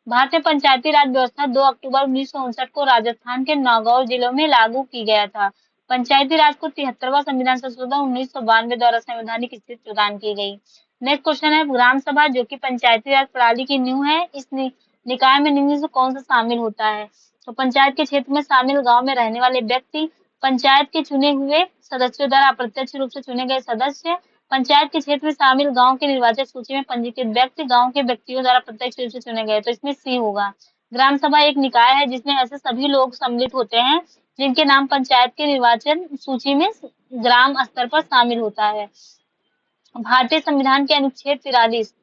A: भारत में पंचायती राज व्यवस्था 2 अक्टूबर 1959 को राजस्थान के नागौर जिलों में लागू की गया था। पंचायती राज को 73वां संविधान संशोधन 1992 द्वारा संवैधानिक स्थिति प्रदान की गई। नेक्स्ट क्वेश्चन है, ग्राम सभा जो कि पंचायती राज प्रणाली की नींव है, इस निकाय में निम्न से कौन सा शामिल होता है। तो पंचायत के क्षेत्र में शामिल गांव में रहने वाले व्यक्ति, पंचायत के चुने हुए सदस्यों द्वारा अप्रत्यक्ष रूप से चुने गए सदस्य, पंचायत के क्षेत्र में शामिल गांव के निर्वाचक सूची में पंजीकृत व्यक्ति, गांव के व्यक्तियों द्वारा प्रत्यक्ष रूप से चुने गए। तो इसमें सी होगा। ग्राम सभा एक निकाय है जिसमें ऐसे सभी लोग सम्मिलित होते हैं जिनके नाम पंचायत के निर्वाचन सूची में ग्राम स्तर पर शामिल होता है। भारतीय संविधान के अनुच्छेद 43,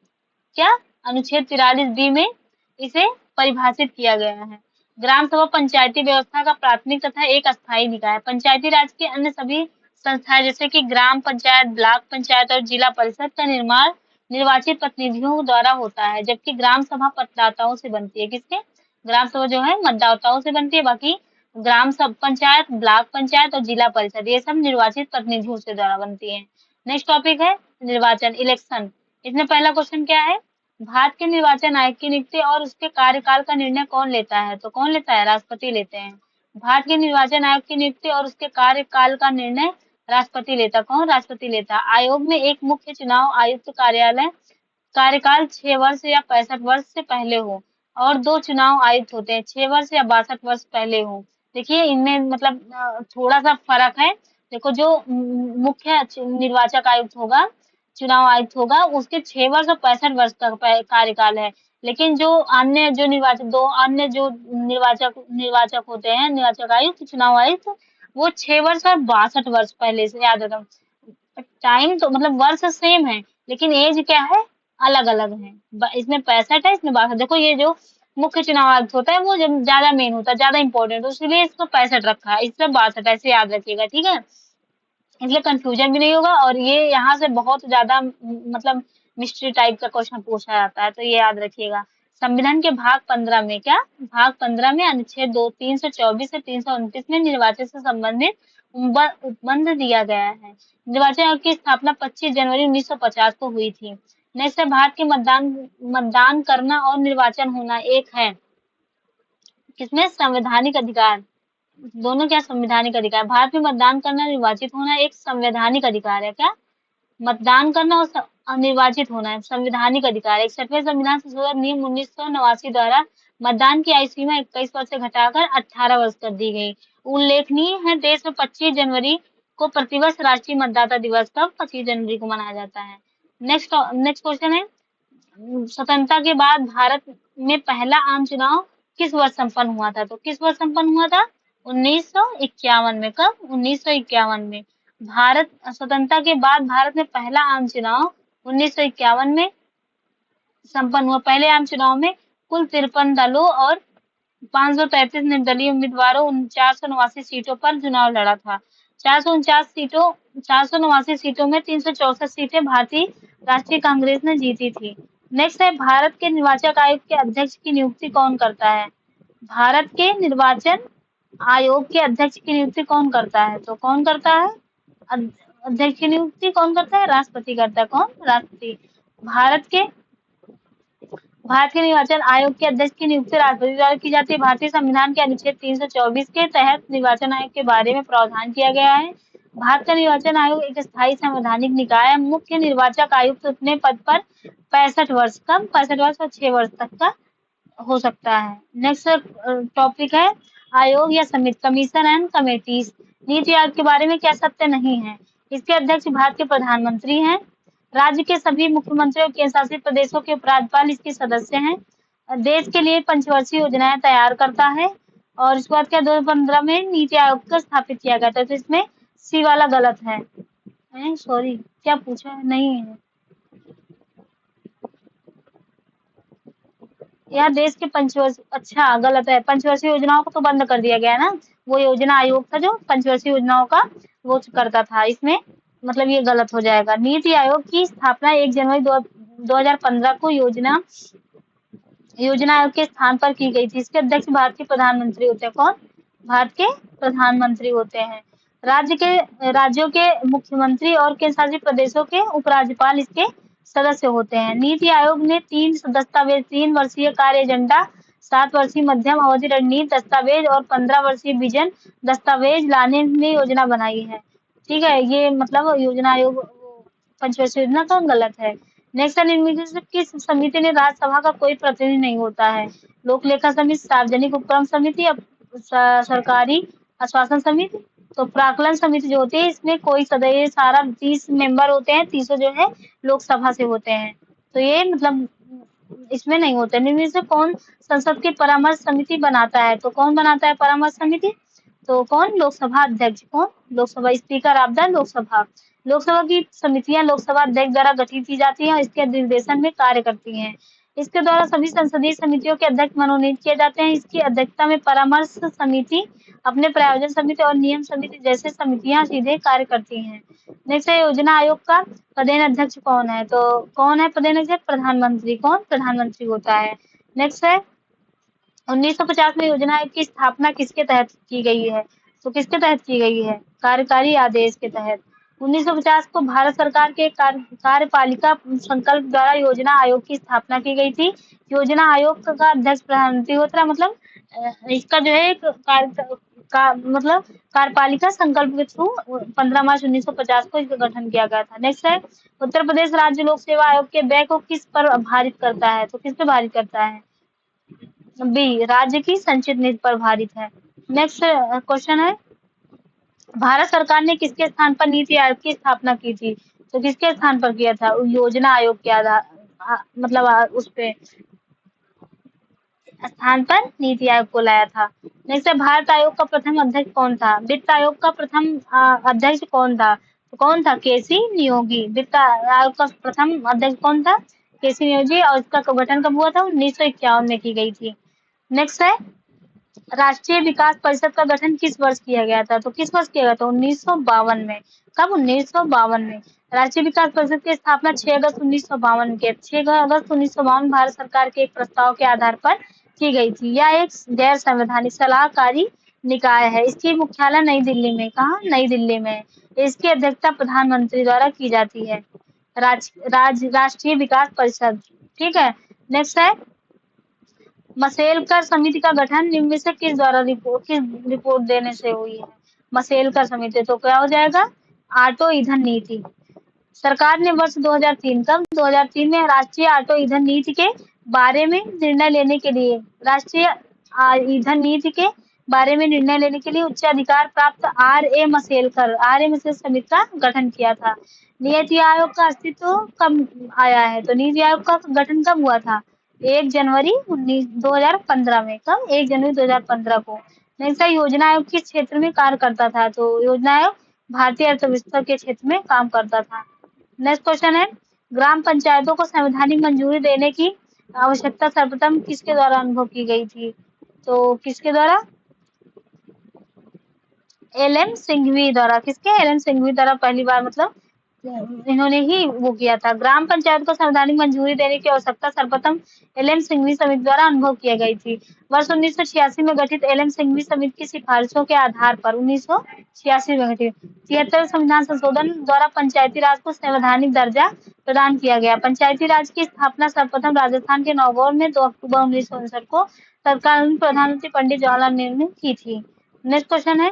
A: क्या अनुच्छेद 43 बी में इसे परिभाषित किया गया है। ग्राम सभा पंचायती व्यवस्था का प्राथमिक तथा एक अस्थायी निकाय है। पंचायती राज के अन्य सभी संस्थाएं जैसे कि ग्राम पंचायत, ब्लॉक पंचायत और जिला परिषद का निर्माण निर्वाचित प्रतिनिधियों द्वारा होता है, जबकि ग्राम सभा मतदाताओं से बनती है। किसके? ग्राम सभा जो है मतदाताओं से बनती है, बाकी ग्राम सब पंचायत, ब्लॉक पंचायत और जिला परिषद ये सब निर्वाचित प्रतिनिधियों से द्वारा बनती है। नेक्स्ट टॉपिक है निर्वाचन, इलेक्शन। इसमें पहला क्वेश्चन क्या है? भारत के निर्वाचन आयोग की नियुक्ति और उसके कार्यकाल का निर्णय कौन लेता है? तो कौन लेता है? राष्ट्रपति लेते हैं। भारत के निर्वाचन आयोग की नियुक्ति और उसके कार्यकाल का निर्णय राष्ट्रपति लेता। कौन? राष्ट्रपति लेता। आयोग में एक मुख्य चुनाव आयुक्त कार्यालय कार्यकाल 6 वर्ष या 65 वर्ष से पहले हो और 2 चुनाव आयुक्त होते हैं 6 वर्ष या 62 वर्ष पहले हो। देखिए इनमें मतलब थोड़ा सा फर्क है। देखो जो मुख्य निर्वाचक आयुक्त होगा, चुनाव आयुक्त होगा, उसके 6 वर्ष और 65 वर्ष तक कार्यकाल है। लेकिन जो अन्य जो निर्वाचक दो अन्य जो निर्वाचक होते हैं, निर्वाचक आयुक्त, चुनाव आयुक्त, वो 6 वर्ष और 62 वर्ष पहले से, याद रखना। टाइम तो मतलब वर्ष सेम है लेकिन एज क्या है? अलग अलग है। इसमें 65 है, इसमें 62। देखो ये जो मुख्य चुनाव आयुक्त होता है वो ज्यादा मेन होता है, ज्यादा इंपॉर्टेंट, तो इसलिए इसको 65 रखा है, इसमें 62, ऐसे याद रखिएगा, ठीक है। इसलिए कंफ्यूजन भी नहीं होगा और ये यहाँ से बहुत ज्यादा मतलब मिस्ट्री टाइप का क्वेश्चन पूछा जाता है, तो ये याद रखिएगा। संविधान के भाग 15 में, क्या भाग 15 में अनुच्छेद 324 से 329 में निर्वाचन से संबंधित उपबंध दिया गया है। निर्वाचन आयोग की स्थापना 25 जनवरी 1950 को हुई थी। नेक्स्ट है भारत के मतदान करना और निर्वाचन होना एक है। किसमें? संवैधानिक अधिकार। दोनों क्या? संवैधानिक अधिकार। भारत में मतदान करना, निर्वाचित होना एक संवैधानिक अधिकार है। क्या? मतदान करना और निर्वाचित होना है संवैधानिक अधिकार है। 61वें संविधान संशोधन नियम 1989 द्वारा मतदान की आयु सीमा 21 वर्ष से घटाकर 18 वर्ष कर दी गई। उल्लेखनीय है देश में 25 जनवरी को प्रतिवर्ष राष्ट्रीय मतदाता दिवस कब? 25 जनवरी को मनाया जाता है। नेक्स्ट क्वेश्चन है स्वतंत्रता के बाद भारत में पहला आम चुनाव किस वर्ष संपन्न हुआ था? तो किस वर्ष संपन्न हुआ था? 1951 में। कब? 1951 में। भारत स्वतंत्रता के बाद भारत में पहला आम चुनाव 1951 में संपन्न हुआ। पहले आम चुनाव में कुल 53 दलों और 533 निर्दलीय उम्मीदवारों 489 सीटों पर चुनाव लड़ा था। 489 सीटों में 364 सीटें भारतीय राष्ट्रीय कांग्रेस ने जीती थी। नेक्स्ट है भारत के निर्वाचन आयोग के अध्यक्ष की नियुक्ति कौन करता है? भारत के निर्वाचन आयोग के अध्यक्ष की नियुक्ति कौन करता है? तो कौन करता है? अध्यक्ष की नियुक्ति कौन करता है? राष्ट्रपति करता है। कौन? राष्ट्रपति। भारत के निर्वाचन आयोग के अध्यक्ष की नियुक्ति राष्ट्रपति द्वारा की जाती है। भारतीय संविधान के अनुच्छेद 324 के तहत निर्वाचन आयोग के बारे में प्रावधान किया गया है। भारत का निर्वाचन आयोग एक स्थायी संवैधानिक निकाय है। मुख्य निर्वाचक आयुक्त अपने पद पर 65 वर्ष, कम 65 वर्ष और 6 वर्ष तक का हो सकता है। नेक्स्ट टॉपिक है आयोग या समिति, commission and committees. NITI Aayog के बारे में क्या सत्य नहीं है? इसके अध्यक्ष भारत के प्रधानमंत्री हैं। राज्य के सभी मुख्यमंत्री और केंद्र शासित प्रदेशों के उपराज्यपाल इसके सदस्य हैं। देश के लिए पंचवर्षीय योजनाएं तैयार करता है। और इसके बाद क्या 2015 में नीति आयोग को स्थापित किया गया था। तो इसमें सी वाला गलत है। सॉरी, क्या पूछा है? नहीं है यार, देश के पंचवर्षीय, अच्छा गलत है, पंचवर्षीय योजनाओं को तो बंद कर दिया गया है ना। वो योजना आयोग था जो पंचवर्षीय योजनाओं का वो करता था। इसमें मतलब ये गलत हो जाएगा। नीति आयोग की स्थापना 1 जनवरी 2015 को योजना आयोग के स्थान पर की गई थी। इसके अध्यक्ष भारत के प्रधानमंत्री होते हैं। कौन? भारत के प्रधानमंत्री होते हैं। राज्यों के मुख्यमंत्री और केंद्र शासित प्रदेशों के उपराज्यपाल इसके सदस्य होते हैं। नीति आयोग ने 3 दस्तावेज, 3 वर्षीय कार्य एजेंडा, 7 वर्षीय मध्यम अवधि रणनीति दस्तावेज और 15 वर्षीय विजन दस्तावेज लाने में योजना बनाई है। ठीक है, ये मतलब योजना आयोग पंचवर्षीय योजना का गलत है। नेक्स्ट, निम्नलिखित किस समिति ने राज्यसभा का कोई प्रतिनिधि नहीं होता है? लोक लेखा समिति, सार्वजनिक उपक्रम समिति, सरकारी आश्वासन समिति। तो प्राक्कलन समिति जो होती है इसमें कोई सदस्य, सारा 30 मेंबर होते हैं, 30 जो है लोकसभा से होते हैं। तो ये मतलब इसमें नहीं होते। निम्न में से कौन संसद की परामर्श समिति बनाता है? तो कौन बनाता है परामर्श समिति? तो कौन? लोकसभा अध्यक्ष। कौन? Lok Sabha speaker of the Lok Sabha. Lok Sabha की समितियां लोकसभा अध्यक्ष द्वारा गठित की जाती हैं और इसके निर्देशन में कार्य करती हैं। इसके द्वारा सभी संसदीय समितियों के अध्यक्ष मनोनीत किए जाते हैं। इसकी अध्यक्षता में परामर्श समिति, अपने प्रायोजन समिति और नियम समिति जैसे समितियां सीधे कार्य करती हैं। नेक्स्ट है योजना आयोग का पदेन अध्यक्ष कौन है? तो कौन है पदेन अध्यक्ष? प्रधानमंत्री। कौन? प्रधानमंत्री होता है। नेक्स्ट है 1950 में योजना आयोग की स्थापना किसके तहत की गई है? तो किसके तहत की गई है? कार्यकारी आदेश के तहत। 1950 को भारत सरकार के कार्यपालिका संकल्प द्वारा योजना आयोग की स्थापना की गई थी। योजना आयोग का अध्यक्ष प्रधानमंत्री होता है। मतलब इसका जो है एक मतलब कार्यपालिका संकल्प के थ्रू 15 मार्च 1950 को इसका गठन किया गया था। नेक्स्ट है उत्तर प्रदेश राज्य लोक सेवा आयोग के व्यय को किस पर आधारित करता है? तो किस पर भारित करता है? बी, राज्य की संचित निधि पर भारित है। नेक्स्ट क्वेश्चन है भारत सरकार ने किसके स्थान पर नीति आयोग की स्थापना की थी? तो किसके स्थान पर किया था? योजना आयोग के आधार मतलब उस पे स्थान पर नीति आयोग को लाया था। नेक्स्ट है भारत आयोग का प्रथम अध्यक्ष कौन था? वित्त आयोग का प्रथम अध्यक्ष कौन था? तो कौन था? केसी नियोगी। वित्त आयोग का प्रथम अध्यक्ष कौन था? केसी नियोगी। और इसका गठन कब हुआ था? 1951 में की गई थी। नेक्स्ट है राष्ट्रीय विकास परिषद का गठन किस वर्ष किया गया था? तो किस वर्ष किया गया था? 1952 में। कब? 1952 में। राष्ट्रीय विकास परिषद की स्थापना 6 अगस्त 1952 के 6 अगस्त 1952 भारत सरकार के एक प्रस्ताव के आधार पर की गई थी। यह एक गैर संवैधानिक सलाहकारी निकाय है। इसकी मुख्यालय नई दिल्ली में। कहाँ? नई दिल्ली में। इसकी अध्यक्षता प्रधानमंत्री द्वारा की जाती है। राष्ट्रीय विकास परिषद। ठीक है। नेक्स्ट है मसेलकर समिति का गठन निम्न में से किस रिपोर्ट देने से हुई है? मसेलकर समिति। तो क्या हो जाएगा? ऑटो ईंधन नीति। सरकार ने वर्ष 2003 कब? 2003 में राष्ट्रीय ऑटो ईंधन नीति के बारे में निर्णय लेने के लिए ईंधन नीति के बारे में निर्णय लेने के लिए उच्चाधिकार प्राप्त आर.ए. मसेलकर समिति का गठन किया था। नीति आयोग का अस्तित्व कब आया है? तो नीति आयोग का गठन कब हुआ था? 1 जनवरी 2015 में। कब? 1 जनवरी 2015 को। नेक्स्ट योजना आयोग किस क्षेत्र में कार्य करता था? तो योजना आयोग भारतीय अर्थव्यवस्था के क्षेत्र में काम करता था। नेक्स्ट क्वेश्चन है ग्राम पंचायतों को संवैधानिक मंजूरी देने की आवश्यकता सर्वप्रथम किसके द्वारा अनुभव की गई थी? तो किसके द्वारा? एल.एन. सिंघवी द्वारा। किसके? एल.एन. सिंघवी द्वारा पहली बार मतलब इन्होंने ही वो किया था। ग्राम पंचायत को संवैधानिक मंजूरी देने की आवश्यकता सर्वप्रथम एल.एन. सिंघवी समिति द्वारा अनुभव किया गई थी। वर्ष 1986 में गठित एल.एन. सिंघवी समिति की सिफारिशों के आधार पर 1986 में गठित 73 संविधान संशोधन द्वारा पंचायती राज को संवैधानिक दर्जा प्रदान किया गया। पंचायती राज की स्थापना सर्वप्रथम राजस्थान के नागौर में 2 अक्टूबर 1959 को तत्कालीन प्रधानमंत्री पंडित जवाहरलाल नेहरू ने की थी। नेक्स्ट क्वेश्चन है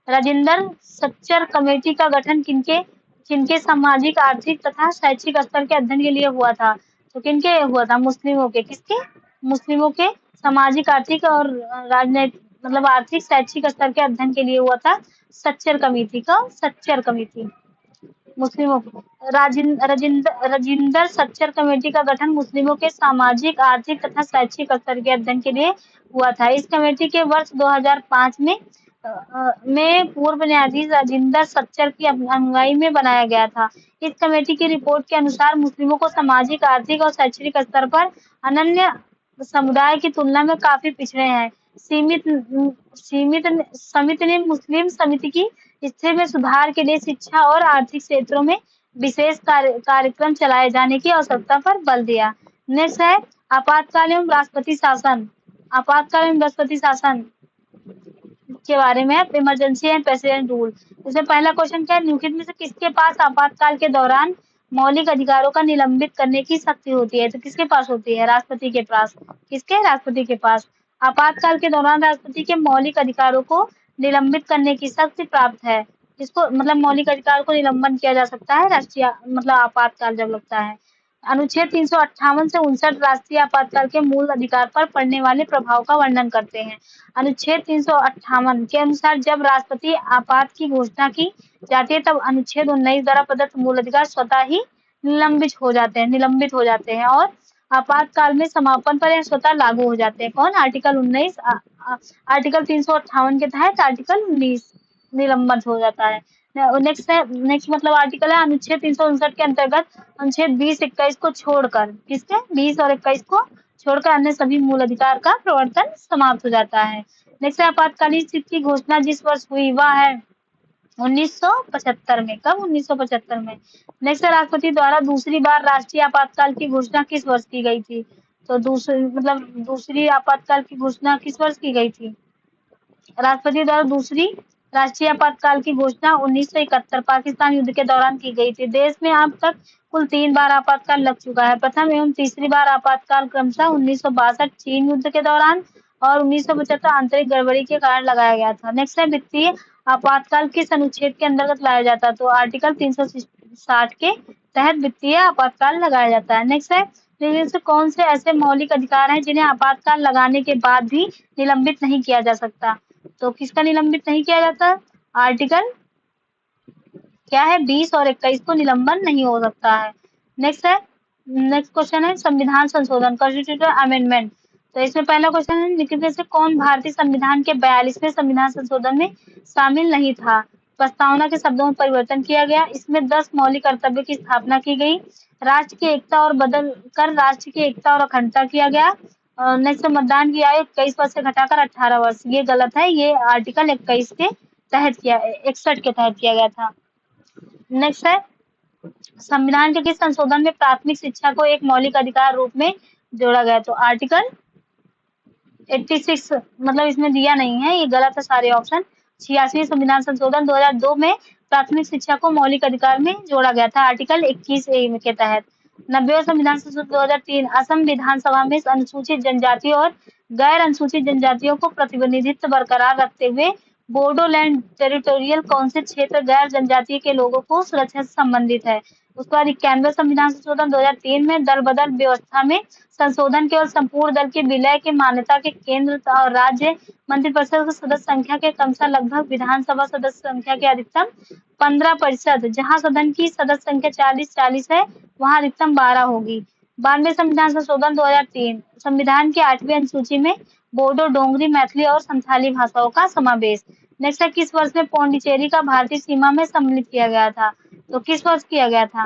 A: राजेंद्र सच्चर कमेटी का गठन किनके सामाजिक, आर्थिक तथा शैक्षिक स्तर के अध्ययन के लिए हुआ था? तो किनके हुआ था? मुस्लिमों के। किसके? मुस्लिमों के सामाजिक, आर्थिक और राजनैतिक मतलब आर्थिक शैक्षिक स्तर के अध्ययन के लिए हुआ था सच्चर कमेटी का। सच्चर कमेटी मुस्लिमों राजेंद्र सच्चर कमेटी का गठन मुस्लिमों के सामाजिक, आर्थिक तथा शैक्षिक स्तर के अध्ययन के लिए हुआ था। इस कमेटी के वर्ष 2005 में पूर्व न्यायाधीश राजेंद्र सच्चर की अगुवाई में बनाया गया था। इस कमेटी की रिपोर्ट के अनुसार मुस्लिमों को सामाजिक, आर्थिक और शैक्षणिक स्तर पर अन्य समुदाय की तुलना में काफी पिछड़े हैं। समिति ने मुस्लिम समिति की स्थिति में सुधार के लिए शिक्षा और आर्थिक क्षेत्रों में विशेष कार्यक्रम चलाए जाने की आवश्यकता पर बल दिया। नेक्स्ट है आपातकाल एवं राष्ट्रपति शासन। आपातकाल एवं राष्ट्रपति शासन के बारे में इमरजेंसी एंड प्रेसिडेंट रूल। जैसे पहला क्वेश्चन क्या है? निम्नलिखित में से किसके पास आपातकाल के दौरान मौलिक अधिकारों का निलंबित करने की शक्ति होती है? तो किसके पास होती है? राष्ट्रपति के पास। किसके? राष्ट्रपति के पास। आपातकाल के दौरान राष्ट्रपति के मौलिक अधिकारों को निलंबित करने की शक्ति प्राप्त है। इसको मतलब मौलिक अधिकार को निलंबन किया जा सकता है राष्ट्रीय मतलब आपातकाल जब लगता है। अनुच्छेद 358 से 59 राष्ट्रीय आपातकाल के मूल अधिकार पर पड़ने वाले प्रभाव का वर्णन करते हैं। अनुच्छेद 358 के अनुसार जब राष्ट्रपति आपात की घोषणा की जाती है तब अनुच्छेद 19 द्वारा प्रदत्त मूल अधिकार स्वतः ही निलंबित हो जाते हैं और आपातकाल में समापन पर यह स्वतः लागू हो जाते हैं। कौन? आर्टिकल 19 आर्टिकल 358 के तहत आर्टिकल 19 निलंबित हो जाता है। नेक्स्ट मतलब आर्टिकल है अनुच्छेद 359 के अंतर्गत अनुच्छेद 20, 21 को छोड़कर, किसके? 20 और 21 को छोड़कर अन्य सभी मूल अधिकार का प्रवर्तन समाप्त हो जाता है। नेक्स्ट है आपातकालीन स्थिति की घोषणा जिस वर्ष हुई वह है 1975 में। कब? 1975 में। नेक्स्ट है राष्ट्रपति द्वारा दूसरी बार राष्ट्रीय आपातकाल की घोषणा किस वर्ष की गई थी? तो दूसरी आपातकाल की घोषणा किस वर्ष की गई थी? राष्ट्रपति द्वारा दूसरी राष्ट्रीय आपातकाल की घोषणा 1971 पाकिस्तान युद्ध के दौरान की गई थी। देश में अब तक कुल 3 बार आपातकाल लग चुका है। प्रथम एवं तीसरी बार आपातकाल क्रमशः 1962 चीन युद्ध के दौरान और 1975 आंतरिक गड़बड़ी के कारण लगाया गया था। नेक्स्ट है वित्तीय आपातकाल किस अनुच्छेद के अंतर्गत लाया जाता है? तो आर्टिकल 360 के तहत वित्तीय आपातकाल लगाया जाता है। नेक्स्ट है निम्न से कौन से ऐसे मौलिक अधिकार हैं जिन्हें आपातकाल लगाने के बाद भी निलंबित नहीं किया जा सकता? तो किसका निलंबित नहीं किया जाता? आर्टिकल क्या है? 20 और 21 को निलंबन नहीं हो सकता है। नेक्स्ट क्वेश्चन है संविधान संशोधन, कॉन्स्टिट्यूशनल अमेंडमेंट। तो इसमें पहला क्वेश्चन है निम्न में से कौन भारतीय संविधान के 42वें संविधान संशोधन में शामिल नहीं था? प्रस्तावना के शब्दों में परिवर्तन किया गया। इसमें 10 मौलिक कर्तव्य की स्थापना की गई। राष्ट्र की एकता और बदल कर राष्ट्र की एकता और अखंडता किया गया। नेक्स्ट मतदान की आयु 21 वर्ष से घटाकर 18 वर्ष। ये गलत है, ये आर्टिकल 21 के तहत 61 के तहत किया गया था। नेक्स्ट है संविधान के किस संशोधन में प्राथमिक शिक्षा को एक मौलिक अधिकार रूप में जोड़ा गया? तो आर्टिकल 86 मतलब इसमें दिया नहीं है, ये गलत है सारे ऑप्शन। 86वें संविधान संशोधन 2002 में प्राथमिक शिक्षा को मौलिक अधिकार में जोड़ा गया था आर्टिकल 21A के तहत। 90वें संविधान संशोधन 2003 असम विधानसभा में अनुसूचित जनजातियों और गैर अनुसूचित जनजातियों को प्रतिनिधित्व बरकरार रखते हुए बोडोलैंड टेरिटोरियल काउंसिल क्षेत्र गैर जनजातीय के लोगों को सुरक्षा से संबंधित है। उसके बाद 91वें संविधान संशोधन 2003 में दल बदल व्यवस्था में संशोधन केवल संपूर्ण दल के विलय के मान्यता के केंद्र और राज्य मंत्रिपरिषद की सदस्य संख्या के क्रमशः लगभग विधानसभा सदस्य संख्या के अधिकतम 15%, जहां सदन की सदस्य संख्या 40 है वहां अधिकतम 12 होगी। 92वें संविधान संशोधन 2003 संविधान की 8वीं अनुसूची में बोडो, डोंगरी, मैथिली और संथाली भाषाओं का समावेश। नेक्स्ट है किस वर्ष में पौंडीचेरी का भारतीय सीमा में सम्मिलित किया गया था? तो किस वर्ष किया गया था?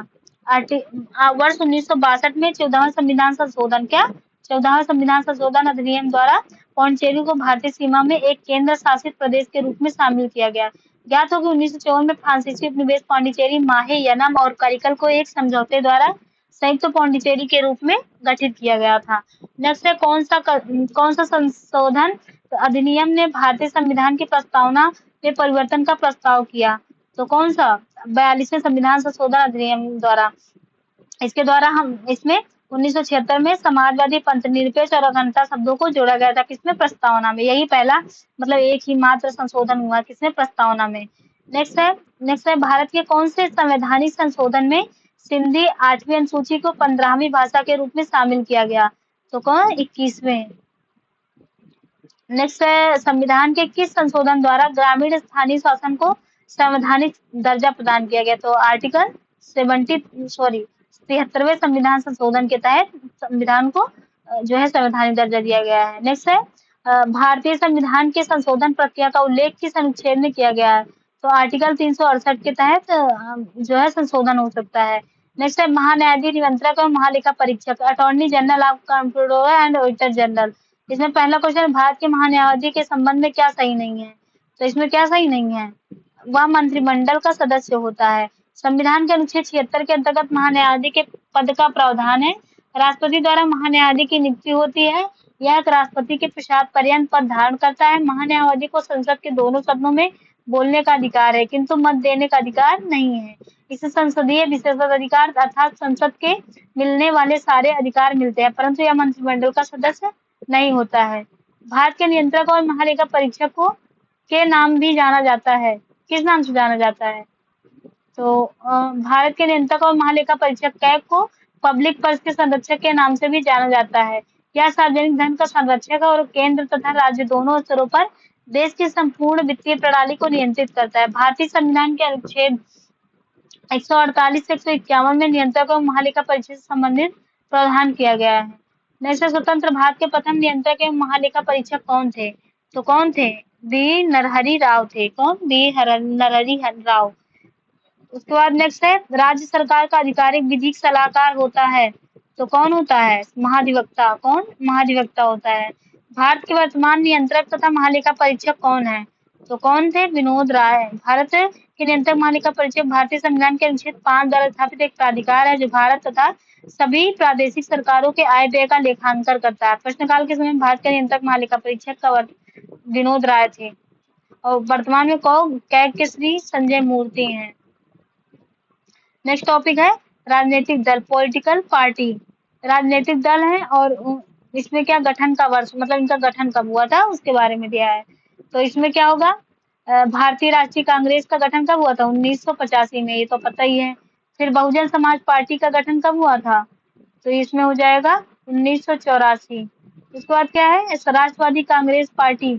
A: वर्ष 1962 में 14वां संविधान संशोधन 14वां संविधान संशोधन अधिनियम द्वारा पौंडीचेरी को भारतीय सीमा में एक केंद्र शासित प्रदेश के रूप में शामिल किया गया। ज्ञात हो कि 1954 में फ्रांसीसी उपनिवेश पौंडीचेरी, माहे, यनम और करिकल को एक समझौते द्वारा संयुक्त पौंडीचेरी के रूप में गठित किया गया था। नेक्स्ट है कौन सा संशोधन अधिनियम ने भारतीय संविधान की प्रस्तावना में परिवर्तन का प्रस्ताव किया? तो कौन सा? 42वें संविधान संशोधन अधिनियम द्वारा। इसके द्वारा हम इसमें 1976 में समाजवादी, पंथ निरपेक्ष और अखंडता शब्दों को जोड़ा गया था। किसमें? प्रस्तावना में। यही पहला मतलब एक ही मात्र संशोधन हुआ किसमें? प्रस्तावना में। नेक्स्ट है भारत के कौन से संवैधानिक संशोधन में सिंधी 8वीं अनुसूची को 15वीं भाषा के रूप में शामिल किया गया? तो कौन? 21वें। नेक्स्ट है संविधान के किस संशोधन द्वारा ग्रामीण स्थानीय शासन को संवैधानिक दर्जा प्रदान किया गया? तो आर्टिकल 73वें संविधान संशोधन के तहत संविधान को जो है संवैधानिक दर्जा दिया गया है। नेक्स्ट है भारतीय संविधान के संशोधन प्रक्रिया का उल्लेख किस अनुच्छेद में किया गया है? तो आर्टिकल 368 के तहत जो है संशोधन हो सकता है। नेक्स्ट है महान्यायाधीश, नियंत्रक और महालेखा परीक्षक, attorney general of controller and auditor general. इसमें पहला क्वेश्चन भारत के महान्यायाधीश के संबंध में क्या सही नहीं है? तो इसमें क्या सही नहीं है? वह मंत्रिमंडल का सदस्य होता है। संविधान के अनुच्छेद 76 के अंतर्गत महान्यायाधीश के पद का प्रावधान है। राष्ट्रपति द्वारा महान्यायाधीश की नियुक्ति होती है। यह एक राष्ट्रपति के प्रसाद पर्यंत पद धारण करता है। महान्यायाधीश को संसद के दोनों सदनों में बोलने का अधिकार है किंतु मत देने का अधिकार नहीं है। इसे संसदीय विशेषाधिकार अर्थात संसद के मिलने वाले सारे अधिकार मिलते हैं, परंतु यह मंत्रिमंडल का सदस्य नहीं होता है। भारत के नियंत्रक और महालेखा परीक्षक को के नाम भी जाना जाता है। किस नाम से जाना जाता है? तो भारत के नियंत्रक और महालेखा परीक्षक कैग को पब्लिक पर्स के संरक्षक के नाम से भी जाना जाता है। यह सार्वजनिक धन का संरक्षक है और केंद्र तथा राज्य दोनों स्तरों पर देश की संपूर्ण वित्तीय प्रणाली को नियंत्रित करता है। भारतीय संविधान के अनुच्छेद 148 से 151 में नियंत्रक और महालेखा परीक्षक से संबंधित प्रावधान किया गया है। नेक्स्ट, स्वतंत्र भारत के प्रथम नियंत्रक एवं महालेखा परीक्षक कौन थे? तो कौन थे? बी नरहरि राव थे। कौन? नरहरि राव। उसके बाद नेक्स्ट है, राज्य सरकार का आधिकारिक विधिक सलाहकार होता है। तो कौन होता है? महाधिवक्ता। कौन? महाधिवक्ता होता है। भारत के वर्तमान नियंत्रक तथा महालेखा परीक्षक कौन है? तो कौन थे? विनोद राय। भारत के नियंत्रक महालेखा परीक्षक भारतीय संविधान के अनुच्छेद 5 द्वारा स्थापित एक प्राधिकार है जो भारत तथा सभी प्रादेशिक सरकारों के आय व्यय का लेखांकन करता है। प्रश्नकाल के समय भारत के नियंत्रक महालेखा परीक्षक का विनोद राय थे और वर्तमान में कैग के श्री संजय मूर्ति हैं। नेक्स्ट टॉपिक है राजनीतिक दल, पॉलिटिकल पार्टी। राजनीतिक दल है और इसमें क्या गठन का वर्ष, मतलब इनका गठन कब हुआ था उसके बारे में दिया है। तो इसमें क्या होगा? भारतीय राष्ट्रीय कांग्रेस का गठन कब हुआ था? 1985 में, ये तो पता ही है। फिर बहुजन समाज पार्टी का गठन कब हुआ था? तो इसमें हो जाएगा 1984। उसके बाद क्या है? राष्ट्रवादी कांग्रेस पार्टी।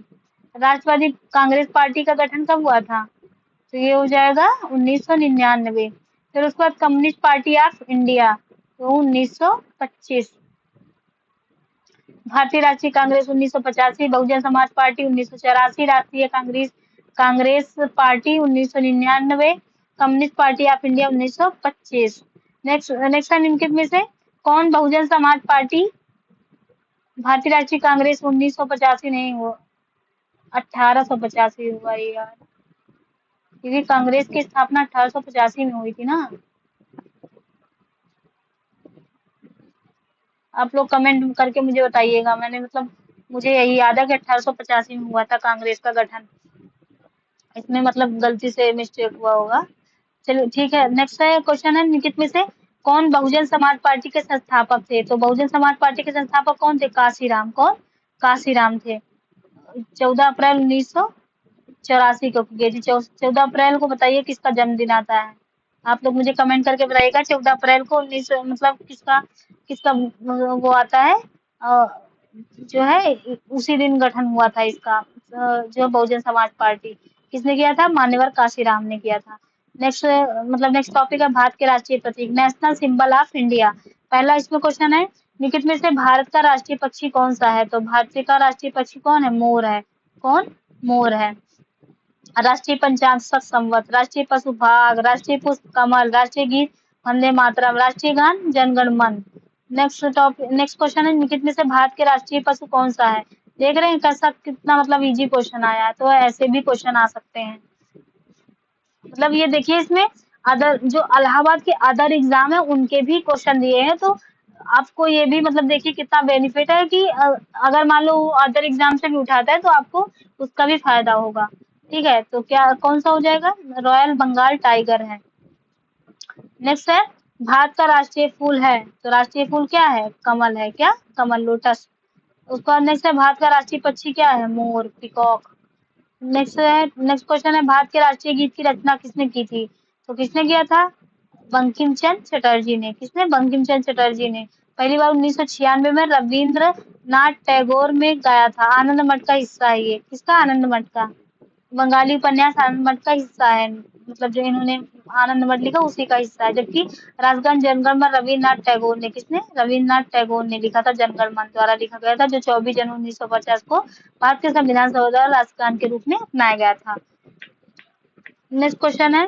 A: राष्ट्रवादी कांग्रेस पार्टी का गठन कब हुआ था? तो ये हो जाएगा 1999। फिर उसके बाद कम्युनिस्ट पार्टी ऑफ इंडिया, तो 1925। भारतीय राष्ट्रीय कांग्रेस 1985, बहुजन समाज पार्टी 1984, राष्ट्रीय Congress party 1999, communist party of India 1925। Next है, निम्नलिखित में से कौन बहुजन समाज पार्टी? भारतीय राष्ट्रीय कांग्रेस 1985 नहीं, वो 1885 हुआ यार, क्योंकि कांग्रेस की स्थापना 1885 में हुई थी ना। आप लोग कमेंट करके मुझे बताइएगा। मुझे यही याद है कि 1885 में हुआ था कांग्रेस का गठन। इसमें गलती से मिस्टेक हुआ होगा। चलिए ठीक है। नेक्स्ट है क्वेश्चन है, निम्नलिखित में से कौन बहुजन समाज पार्टी के संस्थापक थे? तो बहुजन समाज पार्टी के संस्थापक कौन थे? काशीराम। कौन? काशीराम थे। 14 अप्रैल 1984 को की थी। 14 अप्रैल को बताइए किसका जन्मदिन आता है? आप लोग मुझे कमेंट करके बताइएगा 14 अप्रैल को 19 किसका किसका वो आता है, जो है उसी दिन गठन हुआ था इसका, जो बहुजन समाज पार्टी किसने किया था? मान्यवर काशीराम ने किया था। नेक्स्ट टॉपिक है भारत के राष्ट्रीय प्रतीक, नेशनल सिंबल ऑफ इंडिया। पहला इसमें क्वेश्चन है, निम्नलिखित में से भारत का राष्ट्रीय पक्षी कौन सा है? तो भारत का राष्ट्रीय पक्षी कौन है? मोर है। कौन? मोर है। राष्ट्रीय पंचांग संवत, राष्ट्रीय पशु बाघ, राष्ट्रीय पुष्प कमल, राष्ट्रीय गीत वंदे मातरम, राष्ट्रीय गान जनगण मन। नेक्स्ट क्वेश्चन है, निम्नलिखित में से भारत के राष्ट्रीय पशु कौन सा है? देख रहे हैं कैसा कितना इजी क्वेश्चन आया है। तो ऐसे भी क्वेश्चन आ सकते हैं। ये देखिए, इसमें अदर जो इलाहाबाद के अदर एग्जाम है उनके भी क्वेश्चन दिए हैं, तो आपको ये भी देखिए कितना बेनिफिट है कि अगर मान लो अदर एग्जाम से भी उठाता है तो आपको उसका भी फायदा होगा। ठीक है, तो क्या कौन सा हो जाएगा? रॉयल बंगाल टाइगर है। नेक्स्ट है, भारत का राष्ट्रीय फूल है, तो राष्ट्रीय फूल क्या है? कमल है। क्या? कमल, लोटस। उसके बाद नेक्स्ट है, भारत का राष्ट्रीय पक्षी क्या है? मोर, पीकॉक। नेक्स्ट क्वेश्चन है, भारत के राष्ट्रीय गीत की रचना किसने की थी? तो किसने किया था? बंकिम चंद्र चटर्जी ने। किसने? बंकिम चंद्र चटर्जी ने। पहली बार 1996 में रविंद्रनाथ टैगोर में गाया था। आनंद मठ का हिस्सा है ये। किसका? आनंद मठ का। बंगाली उपन्यास आनंद मठ का हिस्सा है, जो इन्होंने आनंद मठ लिखा उसी का हिस्सा है। जबकि राष्ट्रगान जनगण मन रविन्द्रनाथ टैगोर ने, किसने? रविन्द्रनाथ टैगोर ने लिखा था, जनगण मन द्वारा लिखा गया था, जो 24 जनवरी 1950 को भारत के संविधान सभा द्वारा राष्ट्रगान के रूप में अपनाया गया था। नेक्स्ट क्वेश्चन है,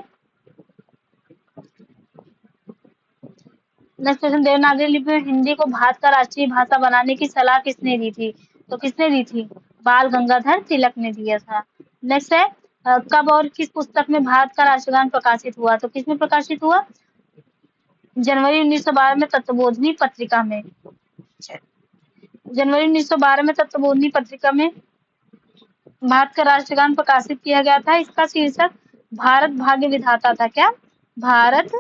A: देवनागरी लिपि में हिंदी को भारत का राष्ट्रीय भाषा बनाने की सलाह किसने दी थी? तो किसने दी थी? बाल गंगाधर तिलक ने दिया था। नेक्स्ट है, कब और किस पुस्तक में भारत का राष्ट्रगान प्रकाशित हुआ? तो किसमें प्रकाशित हुआ? जनवरी 1912 में तत्वबोधिनी पत्रिका में। जनवरी 1912 में तत्वबोधिनी पत्रिका में भारत का राष्ट्रगान प्रकाशित किया गया था। इसका शीर्षक भारत भाग्य विधाता था। क्या? भारत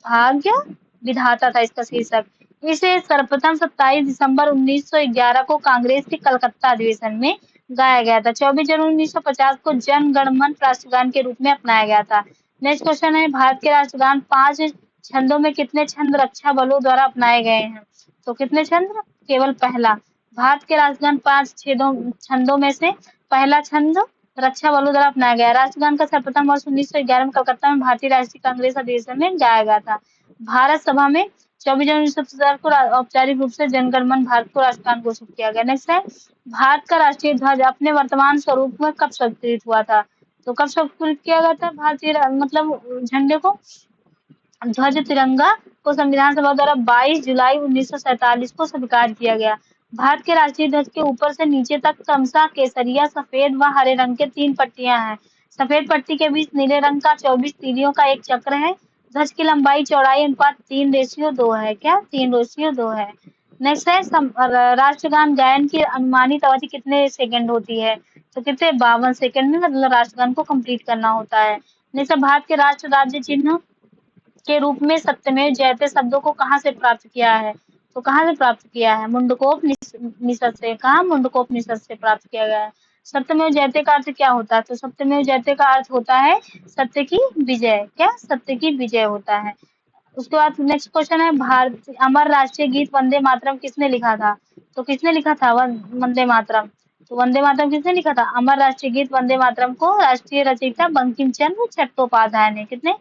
A: भाग्य विधाता था इसका शीर्षक। इसे सर्वप्रथम 27 दिसंबर 1911 को कांग्रेस के कलकत्ता अधिवेशन में गाया गया था। 24 जनवरी 1950 को जन गण मन राष्ट्रगान के रूप में अपनाया गया था। नेक्स्ट क्वेश्चन है, भारत के राष्ट्रगान 5 छंदों में कितने छंद रक्षा बलों द्वारा अपनाए गए हैं? तो कितने छंद? केवल पहला। भारत के राष्ट्रगान 5 छंदों में से पहला छंद रक्षा बलों द्वारा अपनाया गया। राष्ट्रगान का सर्वप्रथम वर्ष 1911 में कलकत्ता में भारतीय राष्ट्रीय कांग्रेस अधिवेशन में गाया गया था। भारत सभा में 24 जनवरी 1970 को औपचारिक रूप से जनगण मन भारत को राष्ट्रगान घोषित किया गया। नेक्स्ट है, भारत का राष्ट्रीय ध्वज अपने वर्तमान स्वरूप में कब स्वीकृत हुआ था? तो कब स्वीकृत किया गया था भारतीय मतलब झंडे को? ध्वज तिरंगा को संविधान सभा द्वारा 22 जुलाई 1947 को स्वीकार किया गया। भारत के राष्ट्रीय ध्वज के ऊपर से नीचे तक क्रमशः केसरिया, सफेद व हरे रंग के 3 पट्टियां हैं। सफेद पट्टी के बीच नीले रंग का 24 तीलियों का एक चक्र है। ध्वज की लंबाई चौड़ाई अनुपात 3:2 है। क्या? 3:2 है। नेक्स्ट है, राष्ट्रगान गायन की अनुमानित अवधि कितने सेकंड होती है? तो कितने? 52 सेकंड में मतलब राष्ट्रगान को कंप्लीट करना होता है। नेक्स्ट, भारत के राष्ट्र राज्य चिन्ह के रूप में सत्यमेव जयते शब्दों को कहाँ से प्राप्त किया है? तो कहाँ से प्राप्त किया है? मुंडकोपनिषद से। कहाँ? मुंडकोपनिषद से प्राप्त किया गया है। सत्यमेव जयते का अर्थ क्या होता है? तो सत्यमेव जयते का अर्थ होता है सत्य की विजय। क्या? सत्य की विजय होता है। उसके बाद नेक्स्ट क्वेश्चन है, भारत अमर राष्ट्रीय गीत वंदे मातरम किसने लिखा था? तो किसने लिखा था वंदे मातरम? तो वंदे मातरम किसने लिखा था? अमर राष्ट्रीय गीत वंदे मातरम को राष्ट्रीय रचयिता बंकिम चंद्र चट्टोपाध्याय ने, कितने?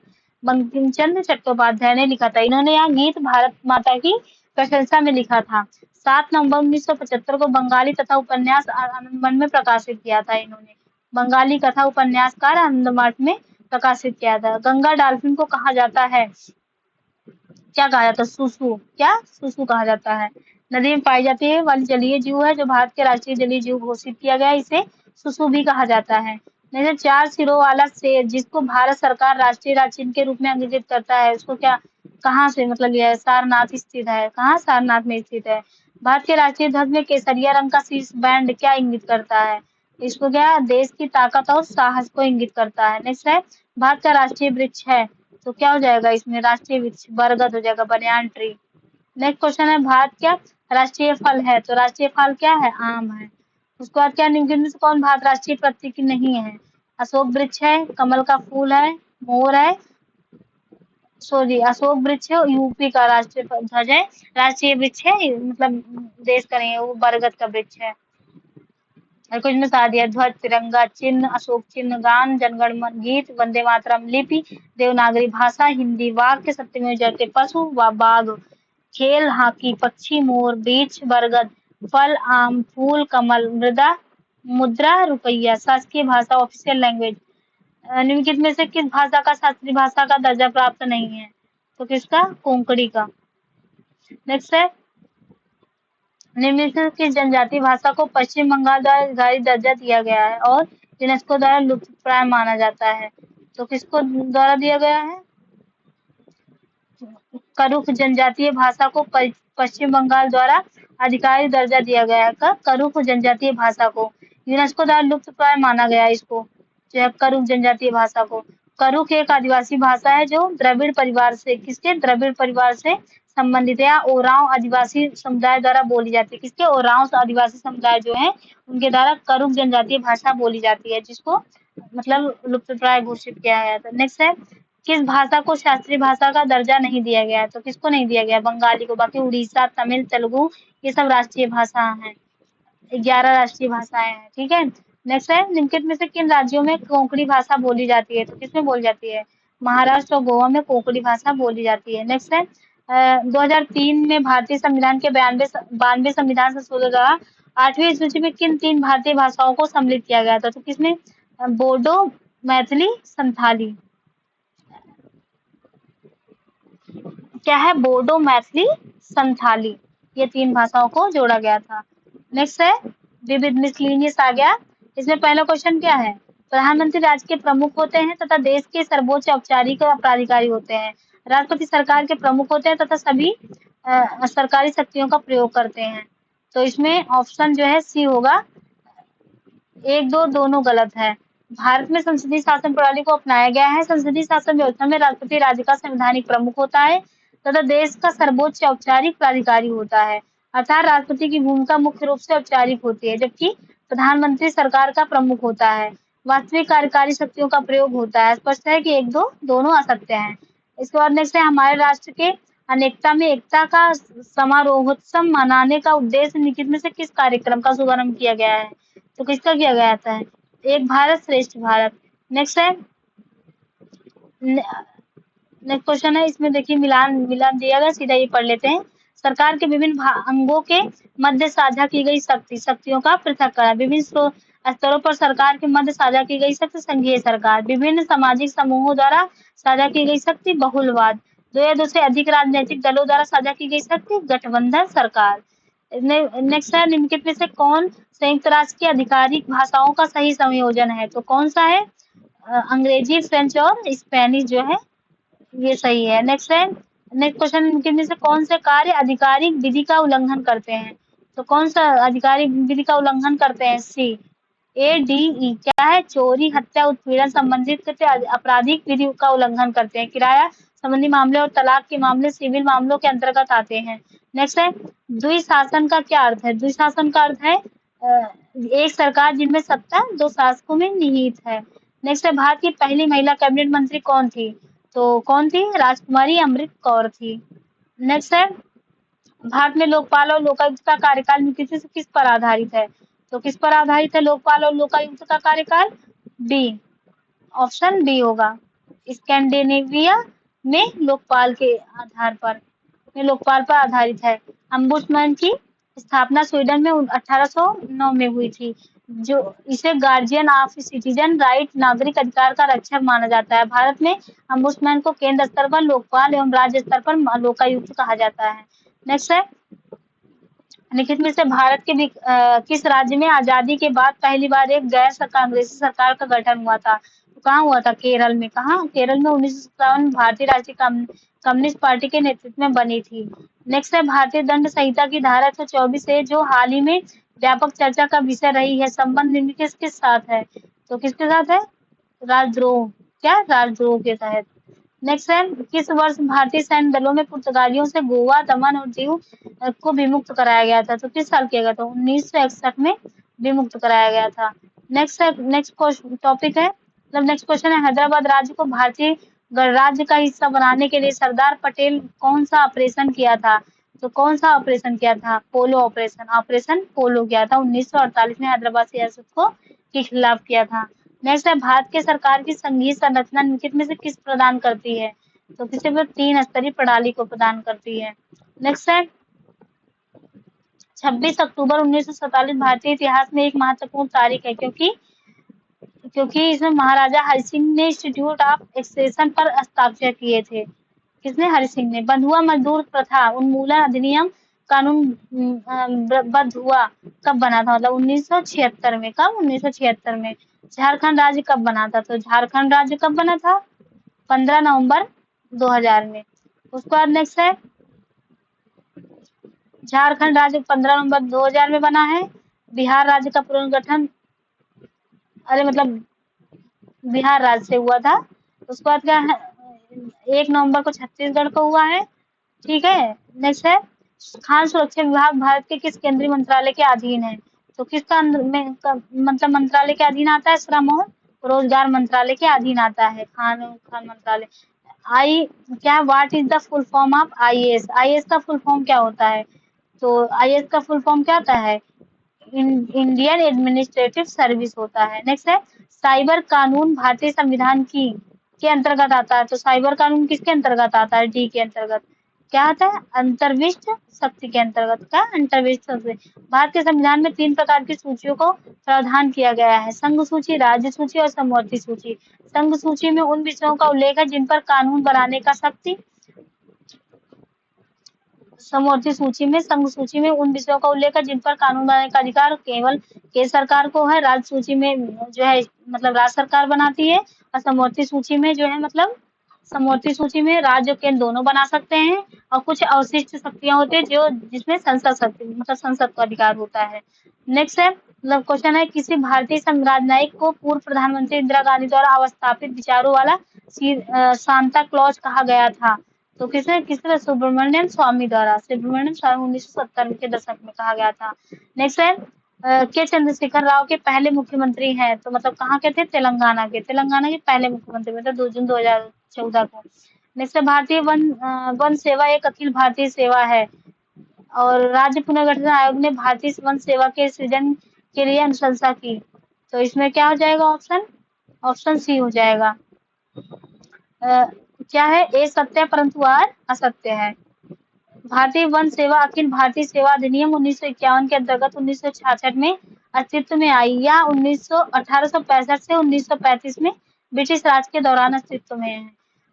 A: बंकिम चंद्र चट्टोपाध्याय ने लिखा था। इन्होंने यहाँ गीत भारत माता की प्रशंसा में लिखा था। 7 नवंबर 1975 को बंगाली कथा उपन्यास आनंदमठ में प्रकाशित किया था इन्होंने। बंगाली कथा उपन्यासकार आनंदमठ में प्रकाशित किया था। गंगा डॉल्फिन को कहा जाता है, क्या कहा जाता है? सुसु। क्या? सुसु कहा जाता है। नदी में पाई जाती है वाली जलीय जीव है जो भारत के राष्ट्रीय जलीय जीव घोषित किया गया है, इसे सुसु भी कहा जाता है। जैसे 4 सिरों वाला शेर जिसको भारत सरकार राष्ट्रीय राज्य चिन्ह के रूप में अंकित करता है, उसको क्या, कहाँ से मतलब लिया है? सारनाथ स्थित है। कहाँ? सारनाथ में स्थित है। भारत के राष्ट्रीय ध्वज में केसरिया रंग का शीर्ष बैंड क्या इंगित करता है? इसको क्या, देश की ताकत और साहस को इंगित करता है। नेक्स्ट है, भारत का राष्ट्रीय वृक्ष है, तो क्या हो जाएगा इसमें? राष्ट्रीय वृक्ष बरगद हो जाएगा, बनियान ट्री। नेक्स्ट क्वेश्चन है, भारत क्या राष्ट्रीय फल है? तो राष्ट्रीय फल क्या है? आम है। उसके बाद क्या, निम्नलिखित में से कौन भारत राष्ट्रीय प्रतीक नहीं है? अशोक वृक्ष है, कमल का फूल है, मोर है, सॉरी अशोक वृक्ष है, यूपी का राष्ट्रीय ध्वज है, राष्ट्रीय वृक्ष है मतलब देश का नहीं है, वो बरगद का वृक्ष है। और कुछ में बता दिया, ध्वज, तिरंगा, चिन्ह, अशोक चिन्ह, गान, जनगण मन गीत, वंदे मातरम लिपि, देवनागरी भाषा, हिंदी वाक्य, सत्यमेव जयते पशु व बाघ, खेल हॉकी, पक्षी मोर, वृक्ष बरगद, फल आम, फूल कमल, मृदा मुद्रा रुपया, शासकीय भाषा ऑफिशियल लैंग्वेज। निम्नलिखित में से किस भाषा का शास्त्रीय भाषा का दर्जा प्राप्त नहीं है? तो किसका? कोंकणी का। नेक्स्ट है, निम्नलिखित किस जनजातीय भाषा को पश्चिम बंगाल द्वारा अधिकारिक दर्जा दिया गया है और यूनेस्को द्वारा लुप्तप्राय माना जाता है? तो किसको द्वारा दिया गया है? करुख जनजातीय भाषा को पश्चिम बंगाल द्वारा आधिकारिक दर्जा दिया गया है। करुख जनजातीय भाषा को यूनेस्को द्वारा लुप्तप्राय माना गया है, इसको जो है करुख जनजातीय भाषा को। करुख एक आदिवासी भाषा है जो द्रविड़ परिवार से, किसके? द्रविड़ परिवार से संबंधित है। ओरांव आदिवासी समुदाय द्वारा बोली जाती है। किसके? ओरांव आदिवासी समुदाय जो है उनके द्वारा करुख जनजातीय भाषा बोली जाती है, जिसको मतलब लुप्तप्राय घोषित किया गया था। नेक्स्ट है, किस भाषा को शास्त्रीय भाषा का दर्जा नहीं दिया गया है? तो किसको नहीं दिया गया? बंगाली को। बाकी उड़ीसा, तमिल, तेलुगु ये सब राष्ट्रीय भाषा हैं। 11 राष्ट्रीय भाषाएं हैं, ठीक है। नेक्स्ट है, निम्नलिखित में से किन राज्यों में कोंकणी भाषा बोली जाती है? तो किसमें बोली जाती है? महाराष्ट्र और गोवा में कोंकणी भाषा बोली जाती है। नेक्स्ट है, 2003 में भारतीय संविधान के 92 संविधान संशोधन द्वारा 8वीं सूची में किन 3 भारतीय भाषाओं को सम्मिलित किया गया था? तो किसने? बोडो, मैथिली, संथाली। क्या है? बोडो, मैथिली, संथाली, ये 3 भाषाओं को जोड़ा गया था। नेक्स्ट है, विविध मिसलिनियस आ गया। इसमें पहला क्वेश्चन क्या है? प्रधानमंत्री राज्य के प्रमुख होते हैं तथा देश के सर्वोच्च औपचारिक प्राधिकारी होते हैं। राष्ट्रपति सरकार के प्रमुख होते हैं तथा सभी सरकारी शक्तियों का प्रयोग करते हैं। तो इसमें ऑप्शन जो है सी होगा। 1, 2 दोनों गलत है। भारत में संसदीय शासन प्रणाली को अपनाया गया है। संसदीय शासन व्यवस्था में राष्ट्रपति राज्य का संवैधानिक प्रमुख होता है तथा देश का सर्वोच्च औपचारिक प्राधिकारी होता है। अर्थात राष्ट्रपति की भूमिका मुख्य रूप से औपचारिक होती है, जबकि प्रधानमंत्री सरकार का प्रमुख होता है। वास्तविक कार्यकारी शक्तियों का प्रयोग होता है। स्पष्ट है कि 1, 2 दोनों असत्य हैं। इसके बाद नेक्स्ट है हमारे राष्ट्र के अनेकता में एकता का समारोहोत्सव मनाने का उद्देश्य निम्नलिखित में से किस कार्यक्रम का शुभारंभ किया गया है? तो किसका किया गया था? एक भारत श्रेष्ठ भारत। नेक्स्ट है नेक्स्ट क्वेश्चन है, इसमें देखिए मिलान मिलान दिया गया, सीधा ये पढ़ लेते हैं। सरकार के विभिन्न अंगों के मध्य साझा की गई शक्तियों का पृथक्करण। विभिन्न स्तरों पर सरकार के मध्य साझा की गई शक्ति संघीय सरकार। विभिन्न सामाजिक समूहों द्वारा साझा की गई शक्ति बहुलवाद। दो या दो से अधिक राजनीतिक दलों द्वारा साझा की गई शक्ति गठबंधन सरकार। नेक्स्ट है निम्नलिखित में से कौन संयुक्त राष्ट्र की आधिकारिक भाषाओं का सही संयोजन है? तो कौन सा है? अंग्रेजी, फ्रेंच और स्पेनिश जो है ये सही है। नेक्स्ट है नेक्स्ट क्वेश्चन निम्नलिखित में से कौन से कार्य आधिकारिक विधि का उल्लंघन करते हैं? तो कौन सा आधिकारिक विधि का उल्लंघन करते हैं? सी ADE क्या है? चोरी, हत्या, उत्पीड़न संबंधित आपराधिक विधि का उल्लंघन करते हैं। किराया संबंधी मामले और तलाक के मामले सिविल मामलों के अंतर्गत आते हैं। नेक्स्ट है द्विशासन का क्या अर्थ है? द्विशासन का अर्थ है एक सरकार जिनमें सत्ता दो शासकों में निहित है। नेक्स्ट है भारत की पहली महिला कैबिनेट मंत्री कौन थी? तो कौन थी? राजकुमारी अमृत कौर थी। नेक्स्ट है भारत में लोकपाल और लोकायुक्त का कार्यकाल निम्नलिखित में से किस पर आधारित है? तो किस पर आधारित है लोकपाल और लोकायुक्त का कार्यकाल? बी, ऑप्शन बी होगा। स्कैंडिनेविया में लोकपाल के आधार पर लोकपाल पर आधारित है। अम्बुड्समैन की स्थापना स्वीडन में 1809 में हुई थी। जो इसे गार्जियन ऑफ सिटीजन राइट नागरिक अधिकार का रक्षक माना जाता है। भारत में अम्बुड्समैन को केंद्र स्तर पर लोकपाल एवं राज्य स्तर पर लोकायुक्त कहा जाता है। नेक्स्ट है निम्नलिखित में से भारत के किस राज्य में आजादी के बाद पहली बार एक गैर कांग्रेसी सरकार का गठन हुआ था? तो कहाँ हुआ था? केरल में। कहाँ? केरल में 1957 में भारतीय राष्ट्रीय कम्युनिस्ट पार्टी के नेतृत्व में बनी थी। नेक्स्ट है भारतीय दंड संहिता की धारा 124 है जो हाल ही में व्यापक चर्चा का विषय रही है, संबंध निम्नलिखित किस साथ है? तो किसके साथ है? राजद्रोह। क्या? राजद्रोह के तहत। नेक्स्ट है किस वर्ष भारतीय सैन्य दलों में पुर्तगालियों से गोवा, दमन और दीव को विमुक्त कराया गया था? तो किस साल किया गया था? 1961 में विमुक्त कराया गया था। नेक्स्ट टॉपिक है मतलब नेक्स्ट क्वेश्चन है हैदराबाद राज्य को भारतीय गणराज्य का हिस्सा बनाने के लिए सरदार पटेल कौन सा ऑपरेशन किया था? तो कौन सा ऑपरेशन किया था? पोलो ऑपरेशन। ऑपरेशन पोलो किया था 1948 में हैदराबाद सियासत को के खिलाफ किया था। नेक्स्ट है भारत के सरकार की संघीय संरचना निम्नलिखित में से किस प्रदान करती है? तो किसी पर 3 स्तरीय प्रणाली को प्रदान करती है। नेक्स्ट है 26 अक्टूबर 1947 भारतीय इतिहास में एक महत्वपूर्ण तारीख है क्योंकि इसमें महाराजा हरि सिंह ने इंस्टीट्यूट ऑफ एक्सेशन पर हस्ताक्षर किए थे। किसने? हरि सिंह ने। बंधुआ मजदूर प्रथा उन्मूलन अधिनियम कानून बद्ध हुआ कब बना था? मतलब 1976 में। कब? 1976 में। झारखंड राज्य कब बना था? तो झारखंड राज्य कब बना था? 15 नवंबर 2000 में। उसके बाद नेक्स्ट है झारखंड राज्य 15 नवंबर 2000 में बना है। बिहार राज्य का पुनर्गठन मतलब बिहार राज्य से हुआ था। उसके बाद क्या है 1 नवंबर को छत्तीसगढ़ को हुआ है। ठीक है। नेक्स्ट है खान सुरक्षा विभाग भारत के किस केंद्रीय मंत्रालय के अधीन है? तो किसका मतलब मंत्रालय के अधीन आता है? श्रम और रोजगार मंत्रालय के अधीन आता है खान मंत्रालय। क्या है what is the full form of IAS? IAS का फुल फॉर्म क्या होता है? तो IAS का फुल फॉर्म क्या होता है? इंडियन एडमिनिस्ट्रेटिव सर्विस होता है। नेक्स्ट है साइबर कानून भारतीय संविधान की के अंतर्गत आता है। तो साइबर कानून किसके अंतर्गत आता है? डी के अंतर्गत। क्या आता है? अंतर्विष्ट शक्ति के अंतर्गत। क्या? अंतर्विष्ट शक्ति। भारत के संविधान में 3 प्रकार की सूचियों को प्रावधान किया गया है, संघ सूची, राज्य सूची और समवर्ती सूची। संघ सूची में उन विषयों का उल्लेख है जिन पर कानून बनाने का शक्ति समवर्ती सूची में संघ सूची में उन विषयों का उल्लेख है जिन पर कानून बनाने का अधिकार केवल केंद्र सरकार को है। राज्य सूची में जो है मतलब राज्य सरकार बनाती है और समवर्ती सूची में जो है मतलब समवर्ती सूची में राज्य और केंद्र दोनों बना सकते हैं और कुछ अवशिष्ट शक्तियां होती है जो जिसमें संसद शक्ति मतलब संसद का अधिकार होता है। नेक्स्ट है मतलब क्वेश्चन है किसी भारतीय राजनयिक को पूर्व प्रधानमंत्री इंदिरा गांधी द्वारा अवस्थापित विचारों वाला सांता क्लॉज कहा गया था? तो किसने? सुब्रमण्यम स्वामी द्वारा। सुब्रमण्यम स्वामी 1970 के दशक में कहा गया था। नेक्स्ट है के चंद्रशेखर राव के पहले मुख्यमंत्री हैं? तो मतलब कहाँ के थे? तेलंगाना के। तेलंगाना के पहले मुख्यमंत्री मतलब 2 जून 2014 को। नेक्स्ट है भारतीय वन सेवा एक अखिल भारतीय सेवा है। और राज्य पुनर्गठन आयोग ने भारतीय वन सेवा के सृजन के लिए अनुशंसा की। तो इसमें क्या हो जाएगा ऑप्शन? ऑप्शन सी हो जाएगा। क्या है? ए सत्य है परंतु आर असत्य है। भारतीय वन सेवा अखिल भारतीय सेवा अधिनियम 1951 के अंतर्गत 1966 में अस्तित्व में आई या 1865 से 1935 में ब्रिटिश राज के दौरान अस्तित्व में है।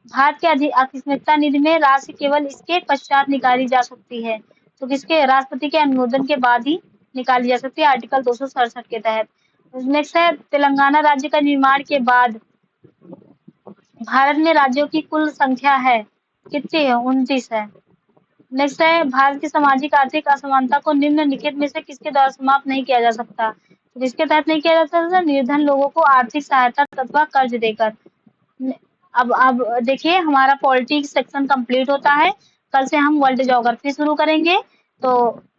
A: भारत के आकस्मिकता निधि में राशि केवल इसके पश्चात निकाली जा सकती है। तो किसके? राष्ट्रपति के अनुमोदन के बाद ही निकाली जा सकती है, आर्टिकल 267 के तहत। नेक्स्ट है तेलंगाना राज्य का निर्माण के बाद भारत में राज्यों की कुल संख्या है कितनी है? 29 है। नेक्स्ट है भारत की सामाजिक आर्थिक असमानता को निम्नलिखित में से किसके द्वारा समाप्त नहीं किया जा सकता? तो किसके तहत नहीं किया जा सकता? निर्धन लोगों को आर्थिक सहायता अथवा कर्ज देकर। अब देखिए हमारा पॉलिटिक्स सेक्शन कंप्लीट होता है। कल से हम वर्ल्ड ज्योग्राफी शुरू करेंगे। तो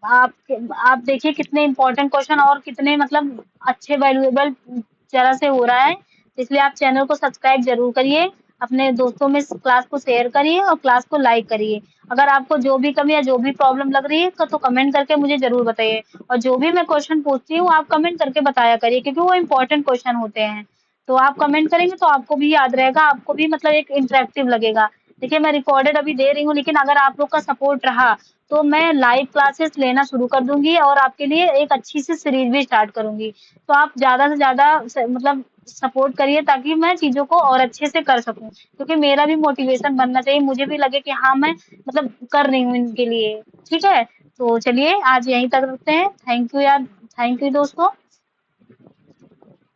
A: आप आप देखिए कितने इंपॉर्टेंट क्वेश्चन और कितने मतलब अच्छे वैल्यूएबल तरह से हो रहा है। इसलिए आप चैनल को सब्सक्राइब जरूर करिए, अपने दोस्तों में क्लास को शेयर करिए और क्लास को लाइक करिए। अगर आपको जो भी कमी या जो भी प्रॉब्लम लग रही है तो कमेंट करके मुझे जरूर बताइए। और जो भी मैं क्वेश्चन पूछती हूँ आप कमेंट करके बताया करिए, क्योंकि वो इम्पोर्टेंट क्वेश्चन होते हैं। तो आप कमेंट करेंगे तो आपको भी याद रहेगा, आपको भी मतलब एक इंटरेक्टिव लगेगा। देखिए मैं रिकॉर्डेड अभी दे रही हूँ, लेकिन अगर आप लोग का सपोर्ट रहा तो मैं लाइव क्लासेस लेना शुरू कर दूंगी और आपके लिए एक अच्छी सी सीरीज भी स्टार्ट करूंगी। तो आप ज्यादा से ज्यादा मतलब सपोर्ट करिए ताकि मैं चीजों को और अच्छे से कर सकूं, क्योंकि मेरा भी मोटिवेशन बनना चाहिए, मुझे भी लगे कि हाँ मैं मतलब कर रही हूँ इनके लिए। ठीक है, तो चलिए आज यहीं तक रखते हैं। थैंक यू यार, थैंक यू दोस्तों,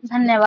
A: धन्यवाद।